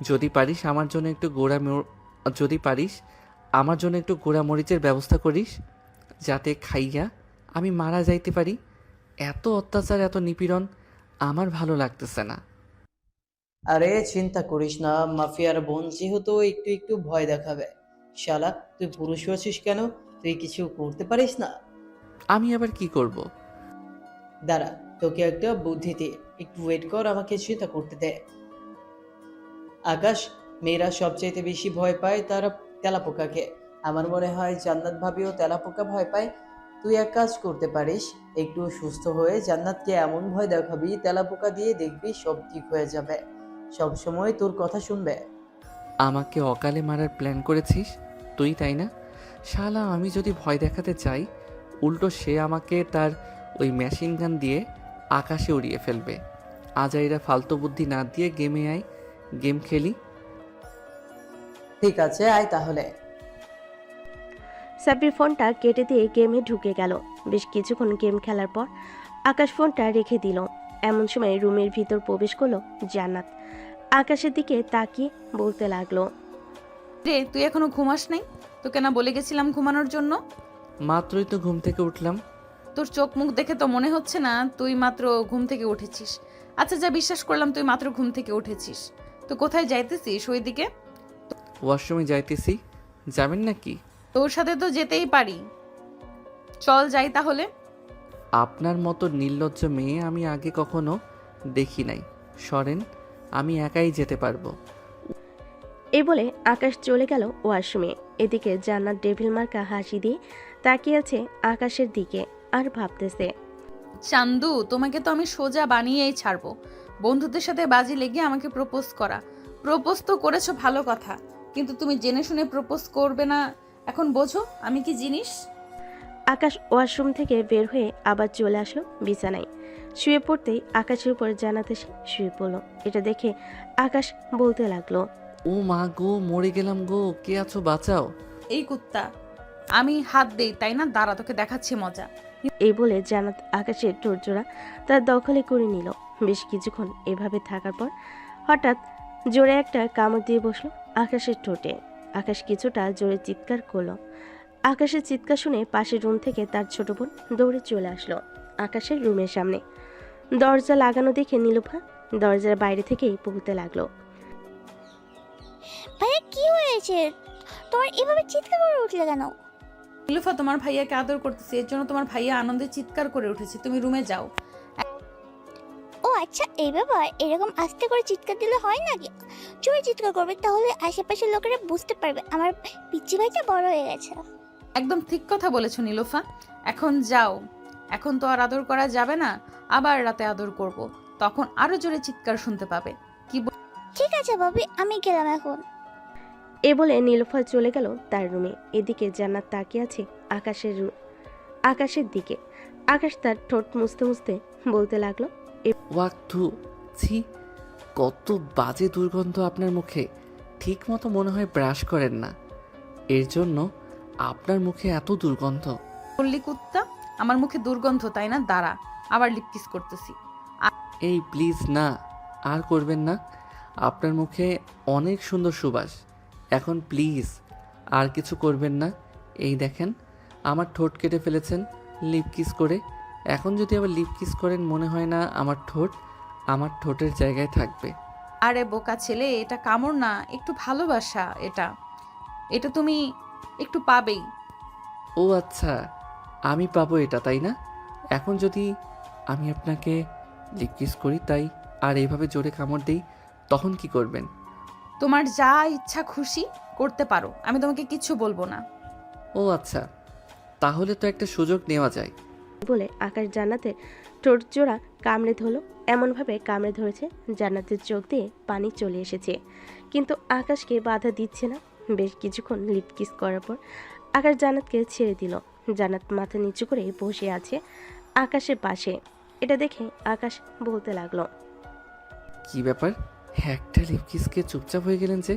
যদি পারিস আমার জন্য একটু গোড়া মরিচের ব্যবস্থা করিস, যাতে খাইয়া আমি মারা যাইতে পারি। এত অত্যাচার, এত নিপীড়ন আমার ভালো লাগতেছে না। আরে চিন্তা করিস না, মাফিয়ার বোন যেহেতু একটু একটু ভয় দেখাবে। শালা, তুই পুরুষ হয়েছিস কেন? তুই কিছু করতে পারিস না? আমি আবার কি করব? দাঁড়া, তোকে একটা বুদ্ধি দিয়ে, একটু ওয়েট কর, আমাকে চিন্তা করতে দে। আকাশ, মেয়েরা সবচাইতে বেশি ভয় পায় তারা তেলাপোকাকে। আমার মনে হয় জান্নাত ভাবিও তেলাপোকা ভয় পায়। তুই এক কাজ করতে পারিস, একটু সুস্থ হয়ে জান্নাতকে এমন ভয় দেখাবি, তেলাপোকা দিয়ে দেখবি সব ঠিক হয়ে যাবে। সব সময় তোর কথা শুনবে। আমাকে অকালে মারার প্ল্যান করেছিস তুই, তাই না? শালা, আমি যদি ভয় দেখাতে চাই, উল্টো সে আমাকে তার ওই মেশিন গান দিয়ে আকাশে উড়িয়ে ফেলবে। আজাইরা ফালতু বুদ্ধি না দিয়ে গেমে আয়, গেম খেলি। ঠিক আছে, আয় তাহলে। সাব্বির ফোনটা কেটে দিয়ে গেমে ঢুকে গেল। বেশ কিছুক্ষণ গেম খেলার পর আকাশ ফোনটা রেখে দিল। এমন সময় রুমের ভিতর প্রবেশ করলো জান্নাত। আকাশের দিকে তাকিয়ে বলতে লাগলো, রে তুই এখনো ঘুমাস নাই? তোকে না বলে গেছিলাম ঘুমানোর জন্য? মাত্রই তো ঘুম থেকে উঠলাম। তোর চোখ মুখ দেখে তো মনে হচ্ছে না তুই মাত্র ঘুম থেকে উঠেছিস। আচ্ছা, যা বিশ্বাস করলাম তুই মাত্র ঘুম থেকে উঠেছিস। তো কোথায় যাইতেছিস ওইদিকে? ওয়াশরুমে যাইতেছি, যাবেন নাকি? তোর সাথে তো যেতেই পারি, চল যাই তাহলে। আপনার মতো নির্লজ্জ মেয়ে আমি আগে কখনো দেখি নাই। সরেন, আমি একাই যেতে পারবো। এই বলে আকাশ চলে গেল ওয়াশরুমে। এদিকে জান্নাত ডেভিল মার্কা হাসি দিয়ে তাকিয়ে আছে আকাশের দিকে আর ভাবতেছে, চান্দু, তোমাকে তো আমি সোজা বানিয়েই ছাড়বো। বন্ধুদের সাথে বাজি লেগে আমাকে প্রপোজ করা। প্রপোজ তো করেছো ভালো কথা, কিন্তু তুমি জেনে শুনে প্রপোজ করবে না। এখন বোঝো আমি কি জিনিস। আকাশ ওয়াশরুম থেকে বের হয়ে আবার চলে আসলো বিছানায়। শুয়ে পড়তেই আকাশের উপর জান্নাত এসে শুয়ে পড়লো। এটা দেখে আকাশ বলতে লাগলো, ও মা গো, মরে গেলাম গো, কে আছো বাঁচাও। এই কুত্তা, আমি হাত দেই তাই না? দাঁড়া, তোকে দেখাচ্ছি মজা। এই বলে জান্নাত আকাশের ঠোঁটজোড়া তার দখলে করে নিল। বেশ কিছুক্ষণ এভাবে থাকার পর হঠাৎ জোরে একটা কামড় দিয়ে বসলো আকাশের ঠোঁটে। আকাশ কিছুটা জোরে চিৎকার করলো। আকাশের চিৎকার শুনে পাশের রুম থেকে তার ছোট বোন দৌড়ে চলে আসলো আকাশের রুমের সামনে। দরজা লাগানো দেখে নীলুফা দরজার বাইরে থেকেই বলতে লাগলো, ভাইয়া কি হয়েছে? তোমার এভাবে চিৎকার করে উঠলে কেন? নীলুফা, তোমার ভাইয়াকে আদর করতেছি, এর জন্য তোমার ভাইয়া আনন্দে চিৎকার করে উঠেছে। তুমি রুমে যাও। ও আচ্ছা, এই ব্যাপার। এরকম আস্তে করে চিৎকার দিলে হয় নাকি? জোরে চিৎকার করবে, তাহলে আশেপাশের লোকেরা বুঝতে পারবে আমার পিচ্চি ভাইটা বড় হয়ে গেছে। একদম ঠিক কথা বলেছো নীলুফা। এখন যাও, এখন তো আর আদর করা যাবে না। আবার রাতে আদর করব, তখন আরো জোরে চিৎকার শুনতে পাবে। কি ঠিক আছে ভাবি, আমি গেলাম এখন। এ বলে নীলুফা চলে গেল তার রুমে। এদিকে জান্নাত তাকিয়ে আছে আকাশের দিকে। আকাশ তার ঠোঁট মুছতে মুছতে বলতে লাগলো, ওয়াক্থু, ছি, কত বাজে দুর্গন্ধ আপনার মুখে। ঠিক মতো মনে হয় ব্রাশ করেন না। এর জন্য আপনার মুখে এত দুর্গন্ধ। বললি কুত্তা, আমার মুখে দুর্গন্ধ তাই না? দাঁড়া, আবার লিপ কিস করতেছি। এই প্লিজ না, আর করবেন না। আপনার মুখে অনেক সুন্দর সুবাস। এখন প্লিজ আর কিছু করবেন না। এই দেখেন, আমার ঠোঁট কেটে ফেলেছেন লিপ কিস করে। এখন যদি আবার লিপ কিস করেন, মনে হয় না আমার ঠোঁটের জায়গায় থাকবে। আরে বোকা ছেলে, এটা কামড় না, একটু ভালোবাসা। এটা এটা তুমি একটু পাবেই। ও আচ্ছা, আমি পাবো এটা তাই না? এখন যদি আমি আপনাকে লিপ কিস করি তাই আর এইভাবে জোরে কামড় দিই, তখন কি করবেন? তোমার যা ইচ্ছা খুশি করতে পারো, আমি তোমাকে কিচ্ছু বলবো না। ও আচ্ছা, তাহলে তো একটা সুযোগ নেওয়া যায়। বলে আকাশ জান্নাতের ঠোঁট জোড়া কামড়ে ধরলো। এমনভাবে কামড়ে ধরেছে জান্নাতের চোখ দিয়ে পানি চলে এসেছে, কিন্তু আকাশকে বাধা দিচ্ছে না। বেশ কিছুক্ষণ লিপ কিস করার পর আকাশ জান্নাতকে ছেড়ে দিল। জান্নাত মাথা নিচু করে বসে আছে আকাশের পাশে। এটা দেখে আকাশ বলতে লাগলো, কি ব্যাপার, একটা লিপ কিসকে চুপচাপ হয়ে গেলেন যে?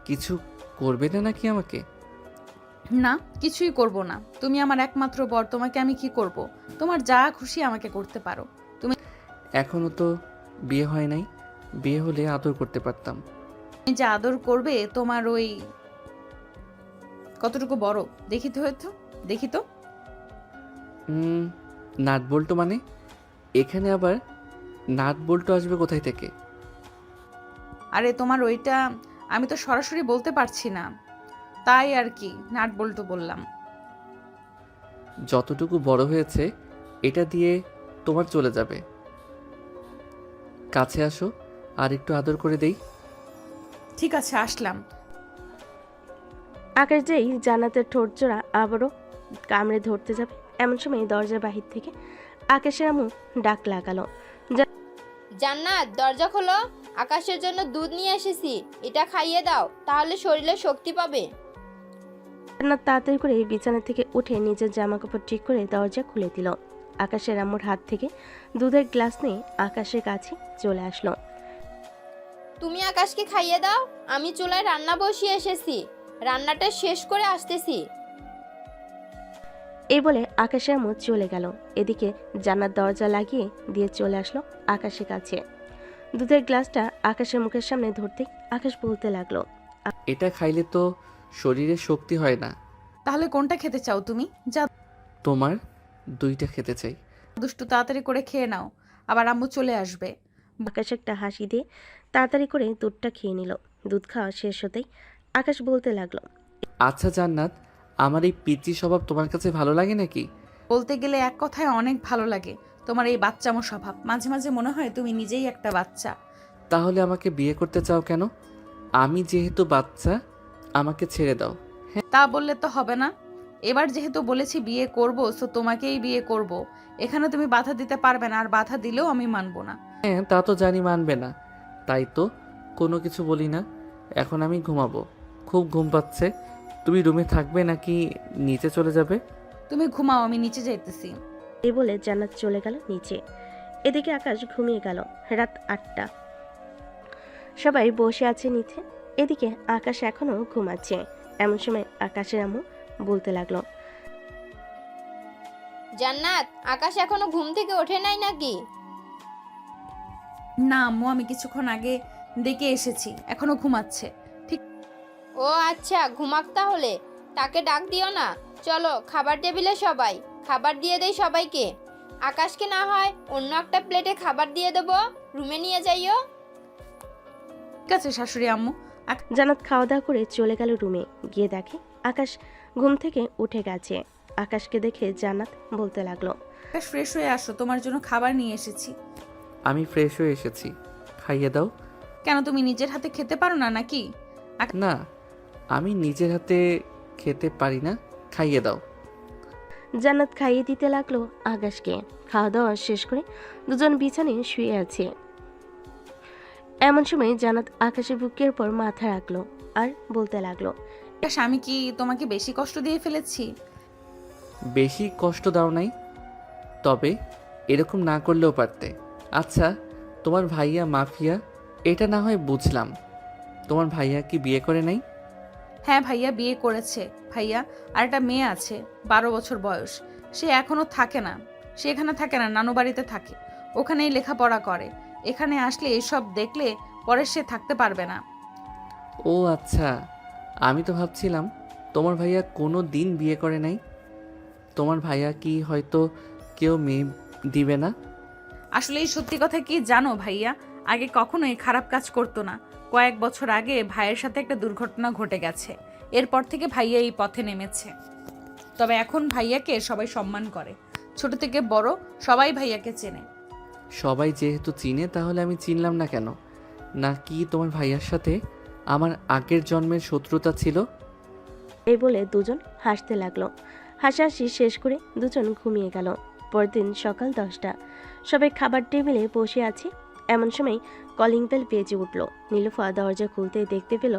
কিছু করবে না নাকি আমাকে? না, কিছুই করব না। তুমি আমার একমাত্র বর, তোমাকে আমি কি করব? তোমার যা খুশি আমাকে করতে পারো। তুমি এখনো তো বিয়ে হয় নাই, বিয়ে হলে আদর করতে পারতাম। যে আদর করবে তোমার ওই কতটুকু বড় দেখি তো। নাট বল্টু মানে? এখানে আবার নাট বল্টু আসবে কোথায় থেকে? আরে তোমার ওইটা আমি তো সরাসরি বলতে পারছি না, তাই আর কি নাট বল্টু বললাম। যতটুকু বড় হয়েছে এটা দিয়ে তোমার চলে যাবে। কাছে আসো, আর একটু আদর করে দেই। ঠিক আছে, আসলাম। আকাশ যেই জান্নাতের ঠোঁট জোড়া আবারও কামড়ে ধরতে যাবে, এমন সময় দরজার বাহির থেকে আকাশের আম্মু ডাক লাগালো, জান্নাত দরজা খোলো, আকাশের জন্য দুধ নিয়ে এসেছি, এটা খাইয়ে দাও, তাহলে শরীরে শক্তি পাবে। জান্নাত তাড়াতাড়ি করে বিছানা থেকে উঠে নিজের জামা কাপড় ঠিক করে দরজা খুলে দিল। আকাশের আম্মুর হাত থেকে দুধের গ্লাস নিয়ে আকাশের কাছে চলে আসলো। তুমি আকাশকে খাইয়ে দাও, আমি চুলায় রান্না বসিয়ে এসেছি, রান্নাটা শেষ করে আসতেছি। এই বলে আকাশের আম্মু চলে গেল। এদিকে জান্নাত দরজা লাগিয়ে দিয়ে চলে আসলো আকাশের কাছে। দুধের গ্লাসটা আকাশের মুখের সামনে ধরতেই আকাশ বলতে লাগলো, এটা খাইলে তো শরীরে শক্তি হয় না। তাহলে কোনটা খেতে চাও তুমি? যা তোমার দুইটা খেতে চাই। দুষ্টু, তাড়াতাড়ি করে খেয়ে নাও, আবার আম্মু চলে আসবে। আকাশ একটা হাসি দিয়ে তাড়াতাড়ি করে দুধটা খেয়ে নিল। দুধ খাওয়া শেষ হতেই আকাশ বলতে লাগলো, আচ্ছা জান্নাত, আমার এই পিচ্চি স্বভাব তোমার কাছে ভালো লাগে নাকি? বলতে গেলে এক কথায় অনেক ভালো লাগে। তোমার এই বাচ্চামো স্বভাব, মাঝে মাঝে মনে হয় তুমি নিজেই একটা বাচ্চা। তাহলে আমাকে বিয়ে করতে চাও কেন? আমি যেহেতু বাচ্চা, আমাকে ছেড়ে দাও। তা বললে তো হবে না। এবার যেহেতু বলেছি বিয়ে করব, সো তোমাকেই বিয়ে করব। এখানে তুমি বাধা দিতে পারবে না, আর বাধা দিলেও আমি মানবো না। হ্যাঁ, তা তো জানি মানবে না, তাই তো কোনো কিছু বলি না। এখন আমি ঘুমাবো, খুব ঘুম পাচ্ছে। তুমি রুমে থাকবে নাকি নিচে চলে যাবে? তুমি ঘুমাও, আমি নিচে যাইতেছি। এই বলে জান্নাত চলে গেল নিচে। এদিকে আকাশ ঘুমিয়ে গেল। রাত 8টা। সবাই বসে আছে নিচে। এদিকে আকাশ এখনো ঘুমাচ্ছে। এমন সময় আকাশের আম্মু বলতে লাগলো, জান্নাত, আকাশ এখনো ঘুম থেকে ওঠে নাই নাকি? না আম্মু, আমি কিছুক্ষণ আগে ডেকে এসেছি, এখনো ঘুমাচ্ছে। ঠিক। ও আচ্ছা, ঘুমাক তাহলে, তাকে ডাক দিও না। চলো খাবার টেবিলে সবাই, খাবার দিয়ে দেই সবাইকে। আকাশকে না হয় অন্য একটা প্লেটে খাবার দিয়ে দেবো, রুমে নিয়ে যাইও। ঠিক আছে শাশুড়ি আম্মু। জান্নাত খাওয়া দাওয়া করে চলে গেল রুমে। গিয়ে দেখে আকাশ ঘুম থেকে উঠে গেছে। আকাশকে দেখে জান্নাত বলতে লাগলো, আকাশ ফ্রেশ হয়ে আসো, তোমার জন্য খাবার নিয়ে এসেছি। আমি ফ্রেশ হয়ে এসেছি, খাইয়ে দাও। কেন, তুমি নিজের হাতে খেতে পারো না নাকি? না, আমি নিজের হাতে খেতে পারি না, খাইয়ে দাও। জান্নাত খাইয়ে দিতে লাগলো আকাশকে। খাওয়া দাওয়া শেষ করে দুজন বিছানায় শুয়ে আছে। এমন সময় জান্নাত আকাশের বুকের উপর মাথা রাখলো আর বলতে লাগলো, আকাশ, আমি কি তোমাকে বেশি কষ্ট দিয়ে ফেলেছি? বেশি কষ্ট দাও নাই, তবে এরকম না করলেও পারতে। আচ্ছা, তোমার ভাইয়া মাফিয়া, এটা না হয় বুঝলাম। তোমার ভাইয়া কি বিয়ে করে নাই? হ্যাঁ ভাইয়া বিয়ে করেছে ভাইয়া, আর একটা মেয়ে আছে 12 বছর বয়স। সে এখনো থাকে না, সে এখানে থাকে না, নানু বাড়িতে থাকে, ওখানেই লেখাপড়া করে। এখানে আসলে এসব দেখলে পরে সে থাকতে পারবে না। ও আচ্ছা, আমি তো ভাবছিলাম তোমার ভাইয়া কোনো দিন বিয়ে করে নাই। তোমার ভাইয়া কি হয়তো কেউ মেয়ে দিবে না? আসলে এই সত্যি কথা কি জানো ভাইয়া, আগে কখনোই খারাপ কাজ করতো না। কয়েক বছর আগে ভাইয়ের সাথে একটা দুর্ঘটনা ঘটে গেছে, এরপর থেকে ভাইয়া এই পথে নেমেছে। তবে এখন ভাইয়াকে সবাই সম্মান করে, ছোট থেকে বড় সবাই ভাইয়াকে চেনে। সবাই যেহেতু চিনে তাহলে আমি চিনলাম না কেন? না কি তোমার ভাইয়ার সাথে আমার আগের জন্মের শত্রুতা ছিল? এই বলে দুজন হাসতে লাগলো। হাসাহাসি শেষ করে দুজন ঘুমিয়ে গেল। পরদিন সকাল 10টা, সবাই খাবার টেবিলে বসে আছে। এমন সময় কলিং বেল বেজে উঠল। নীলুফা দরজা খুলতেই দেখতে পেল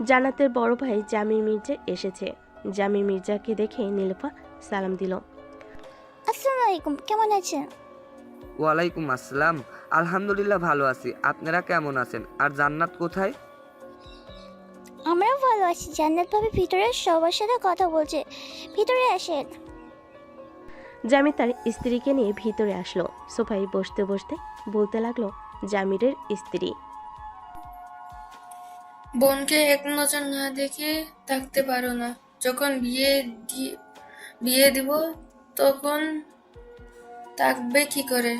জান্নাতের বড় ভাই জামির মির্জা এসেছে। জামির মির্জাকে দেখে নীলুফা সালাম দিল। আসসালামু আলাইকুম, কেমন আছেন? ওয়ালাইকুম আসসালাম, আলহামদুলিল্লাহ ভালো আছি। আপনারা কেমন আছেন? আর জান্নাত কোথায়? আমরাও ভালো আছি। জান্নাত ভাবি ভিতরে সবার সাথে কথা বলছে, ভিতরে আসেন। জামির তার স্ত্রীকে নিয়ে ভিতরে আসলো। সোফায় বসতে বসতে বলতে লাগলো জামিরের স্ত্রী। বোনকে এক নজর না দেখে থাকতে পারো না, যখন বিয়ে দিব তখন থাকবে কি করে?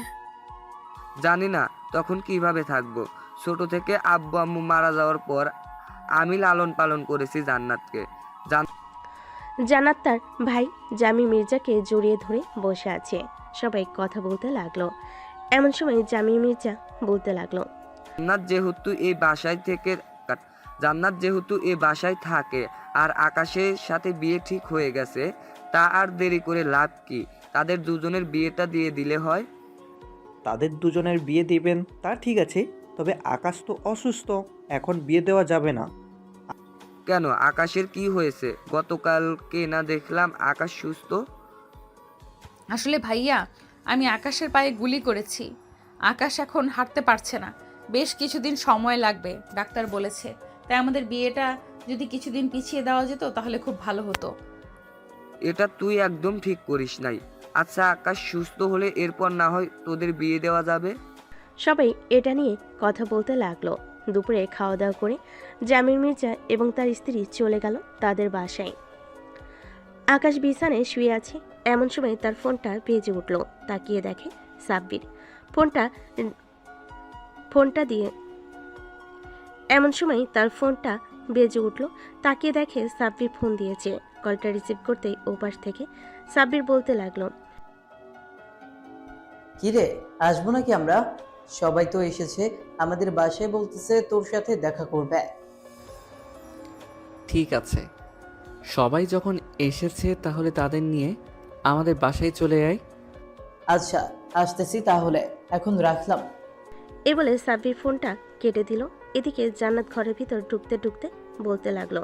জানি না তখন কিভাবে থাকবো। ছোট থেকে আব্বু আম্মু মারা যাওয়ার পর আমি লালন পালন করেছি জান্নাতকে। জান্নাত তার ভাই জামি মির্জাকে জড়িয়ে ধরে বসে আছে। সবাই কথা বলতে লাগলো। এমন সময় জামি মির্জা বলতে লাগলো, জান্নাত যেহেতু এই বাসায় থাকে আর আকাশের সাথে বিয়ে ঠিক হয়ে গেছে, তা আর দেরি করে লাভ কি? তাদের দুজনের বিয়েটা দিয়ে দিলে হয়। তাদের দুজনের বিয়ে দিবেন তা ঠিক আছে, তবে আকাশ তো অসুস্থ, এখন বিয়ে দেওয়া যাবে না। কেন, আকাশের কি হয়েছে? গতকালকে না দেখলাম আকাশ সুস্থ। আসলে ভাইয়া, আমি আকাশের পায়ে গুলি করেছি। আকাশ এখন হাঁটতে পারছে না, বেশ কিছুদিন সময় লাগবে ডাক্তার বলেছে। তাই আমাদের বিয়েটা যদি কিছুদিন পিছিয়ে দেওয়া যেত তাহলে খুব ভালো হতো। এটা তুই একদম ঠিক করিস নাই। আচ্ছা, আকাশ সুস্থ হলে এরপর না হয় তোদের বিয়ে দেওয়া যাবে। সবাই এটা নিয়ে কথা বলতে লাগলো। দুপুরে খাওয়া দাওয়া করে জামির মির্জা এবং তার স্ত্রী চলে গেল তাদের বাসায়। আকাশ বিছানায় শুয়ে আছে। এমন সময় তার ফোনটা বেজে উঠল। তাকিয়ে দেখে সাব্বির। ফোনটা দিয়ে এমন সময় তার ফোনটা বেজে উঠল। তাকিয়ে দেখে সাব্বির ফোন দিয়েছে। কলটা রিসিভ করতেই ওপাশ থেকে সাব্বির বলতে লাগলো, কিরে, আসবো নাকি আমরা? সবাই তো এসেছে আমাদের বাসায়, বলতেছে তোর সাথে দেখা করবে। ঠিক আছে, সবাই যখন এসেছে তাহলে তাদের নিয়ে আমাদের বাসায় চলে আয়। আচ্ছা, আসতেছি তাহলে, এখন রাখলাম। এ বলে সাব্বির ফোনটা কেটে দিল। এদিকে জান্নাত ঘরের ভিতর ঢুকতে ঢুকতে বলতে লাগলো,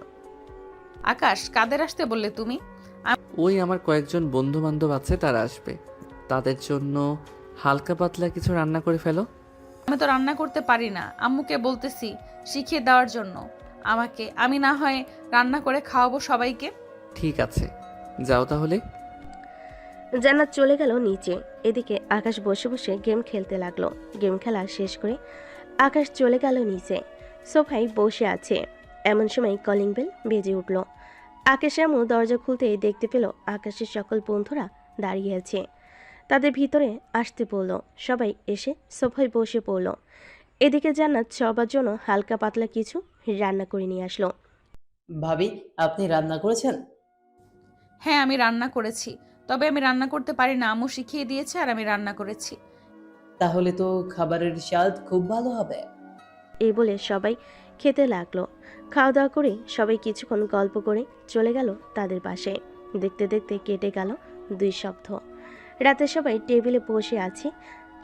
আকাশ, কাদের আসতে বললে তুমি? ওই আমার কয়েকজন বন্ধু বান্ধব আছে, তারা আসবে। তাদের জন্য হালকা পাতলা কিছু রান্না করে ফেলো। আমি তো রান্না করতে পারি না, আম্মুকে বলতেছি শিখিয়ে দেওয়ার জন্য আমাকে। আমি না হয় রান্না করে খাওয়াবো সবাইকে। ঠিক আছে, যাও তাহলে। জান্নাত চলে গেল নিচে। এদিকে আকাশ বসে বসে গেম খেলতে লাগলো। গেম খেলা শেষ করে আকাশ চলে গেল নিচে। সোফায় বসে আছে। এমন সময় কলিং বেল বেজে উঠল। আকাশ আম্মু দরজা খুলতেই দেখতে পেল আকাশের সকল বন্ধুরা দাঁড়িয়ে আছে। তাদের ভিতরে আসতে বলল। সবাই এসে সোফায় বসে পড়ল। এদিকে জান্নাত সবার জন্য হালকা পাতলা কিছু রান্না করে নিয়ে আসলো। ভাবি, আপনি রান্না করেছেন? হ্যাঁ, আমি রান্না করেছি, তবে আমি রান্না করতে পারি না। আম্মু শিখিয়ে দিয়েছে আর আমি রান্না করেছি। তাহলে তো খাবারের স্বাদ খুব ভালো হবে। এই বলে সবাই খেতে লাগলো। খাওয়া দাওয়া করে সবাই কিছুক্ষণ গল্প করে চলে গেল তাদের পাশে। দেখতে দেখতে কেটে গেল 2 সপ্তাহ। রাতে সবাই টেবিলে বসে আছে।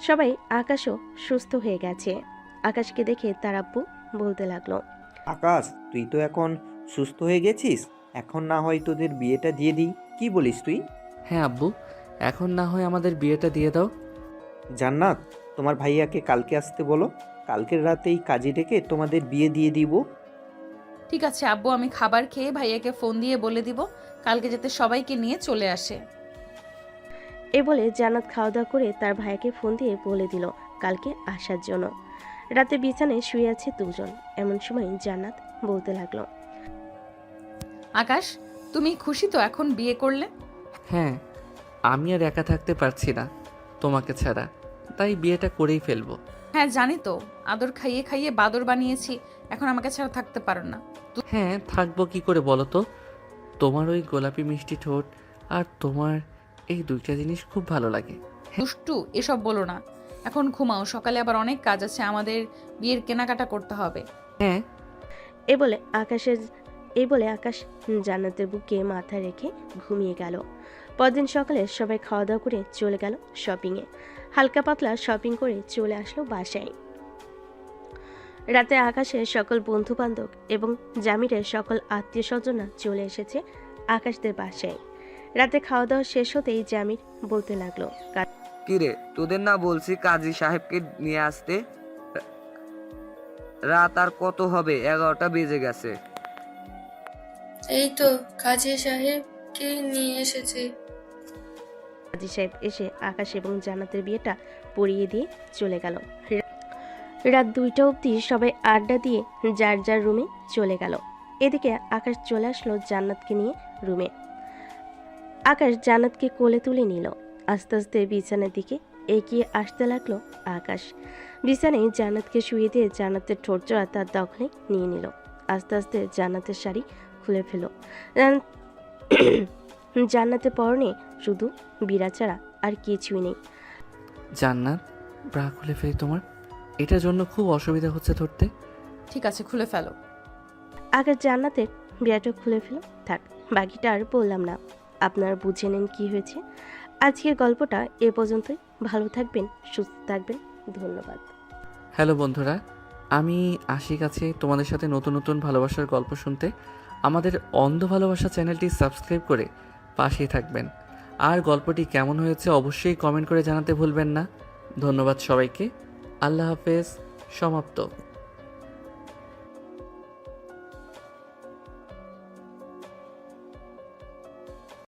সবাই আকাশও সুস্থ হয়ে গেছে। আকাশকে দেখে তার আব্বু বলতে লাগলো, আকাশ, তুই তো এখন সুস্থ হয়ে গেছিস, এখন না হয় তোদের বিয়েটা দিয়ে দিই, কি বলিস তুই? হ্যাঁ আব্বু, এখন না হয় আমাদের বিয়েটা দিয়ে দাও। জান্নাত, তোমার ভাইয়াকে কালকে আসতে বলো, কালকের রাতেই কাজে ডেকে তোমাদের বিয়ে দিয়ে দিব। ঠিক আছে আব্বু, আমি খাবার খেয়ে ভাইয়াকে ফোন দিয়ে বলে দিব কালকে যাতে সবাইকে নিয়ে চলে আসে। এ বলে জান্নাত খাওয়া দাওয়া করে তার ভাইকে ফোন দিয়ে বলে দিল কালকে আসার জন্য। রাতে বিছানায় শুয়ে আছে দুজন। এমন সময় জান্নাত বলতে লাগলো, আকাশ, তুমি খুশি তো এখন বিয়ে করলে? হ্যাঁ, আমি আর একা থাকতে পারছি না তোমাকে ছাড়া, তাই বিয়েটা করেই ফেলবো। হ্যাঁ জানি তো, আদর খাইয়ে খাইয়ে বাদর বানিয়েছি, এখন আমাকে ছাড়া থাকতে পারো না। হ্যাঁ, থাকবো কি করে বলো তো? তোমার ওই গোলাপি মিষ্টি ঠোঁট আর তোমার এই দুইটা জিনিস খুব ভালো লাগে। দুষ্টু, এসব বলো না, এখন ঘুমাও, সকালে আবার অনেক কাজ আছে, আমাদের বিয়ের কেনাকাটা করতে হবে। হ্যাঁ। এই বলে আকাশ জান্নাতের বুকে মাথা রেখে ঘুমিয়ে গেল। পরদিন সকালে সবাই খাওয়া দাওয়া করে চলে গেল শপিংয়ে। হালকা পাতলা শপিং করে চলে আসলো বাসায়। রাতে আকাশের সকল বন্ধু বান্ধব এবং জামিরের সকল আত্মীয় স্বজনরা চলে এসেছে আকাশদের বাসায়। রাতে খাওয়া দাওয়া শেষ হতেই জামির বলতে লাগলো, কিরে, তোদের না বলছি কাজী সাহেবকে নিয়ে আসতে? রাত আর কত হবে? 11টা বেজে গেছে। এই তো কাজী সাহেবকে নিয়ে এসেছে। কাজী সাহেব এসে আকাশ এবং জান্নাতের বিয়েটা পড়িয়ে দিয়ে চলে গেল। রাত 2টা অবধি সবাই আড্ডা দিয়ে যার যার রুমে চলে গেল। এদিকে আকাশ চলে আসলো জান্নাতকে নিয়ে রুমে। আকাশ জান্নাতকে কোলে তুলে নিল। আস্তে আস্তে বিছানার দিকে এগিয়ে আসতে লাগলো আকাশ। বিছানায় জান্নাতকে শুয়ে দিয়ে জান্নাতের ঠোঁটজোড়া তার দখলে নিয়ে নিল। আস্তে আস্তে জান্নাতের শাড়ি খুলে ফেল। জান্নাতের পরনে শুধু বিড়া ছাড়া আর কিছুই নেই। জান্নাত, ব্রা খুলে ফেলি তোমার, এটার জন্য খুব অসুবিধা হচ্ছে ধরতে। ঠিক আছে, খুলে ফেলো। আকাশ জান্নাতের বিড়াটা খুলে ফেল। থাক, বাকিটা আর বললাম না, আপনারা বুঝে নেন কি হয়েছে। আজকের গল্পটা এ পর্যন্তই। ভালো থাকবেন, সুস্থ থাকবেন, ধন্যবাদ। হ্যালো বন্ধুরা, আমি আশিক আছি তোমাদের সাথে নতুন নতুন ভালোবাসার গল্প শুনতে। আমাদের অন্ধ ভালোবাসা চ্যানেলটি সাবস্ক্রাইব করে পাশেই থাকবেন। আর গল্পটি কেমন হয়েছে অবশ্যই কমেন্ট করে জানাতে ভুলবেন না। ধন্যবাদ সবাইকে। আল্লাহ হাফেজ। সমাপ্ত।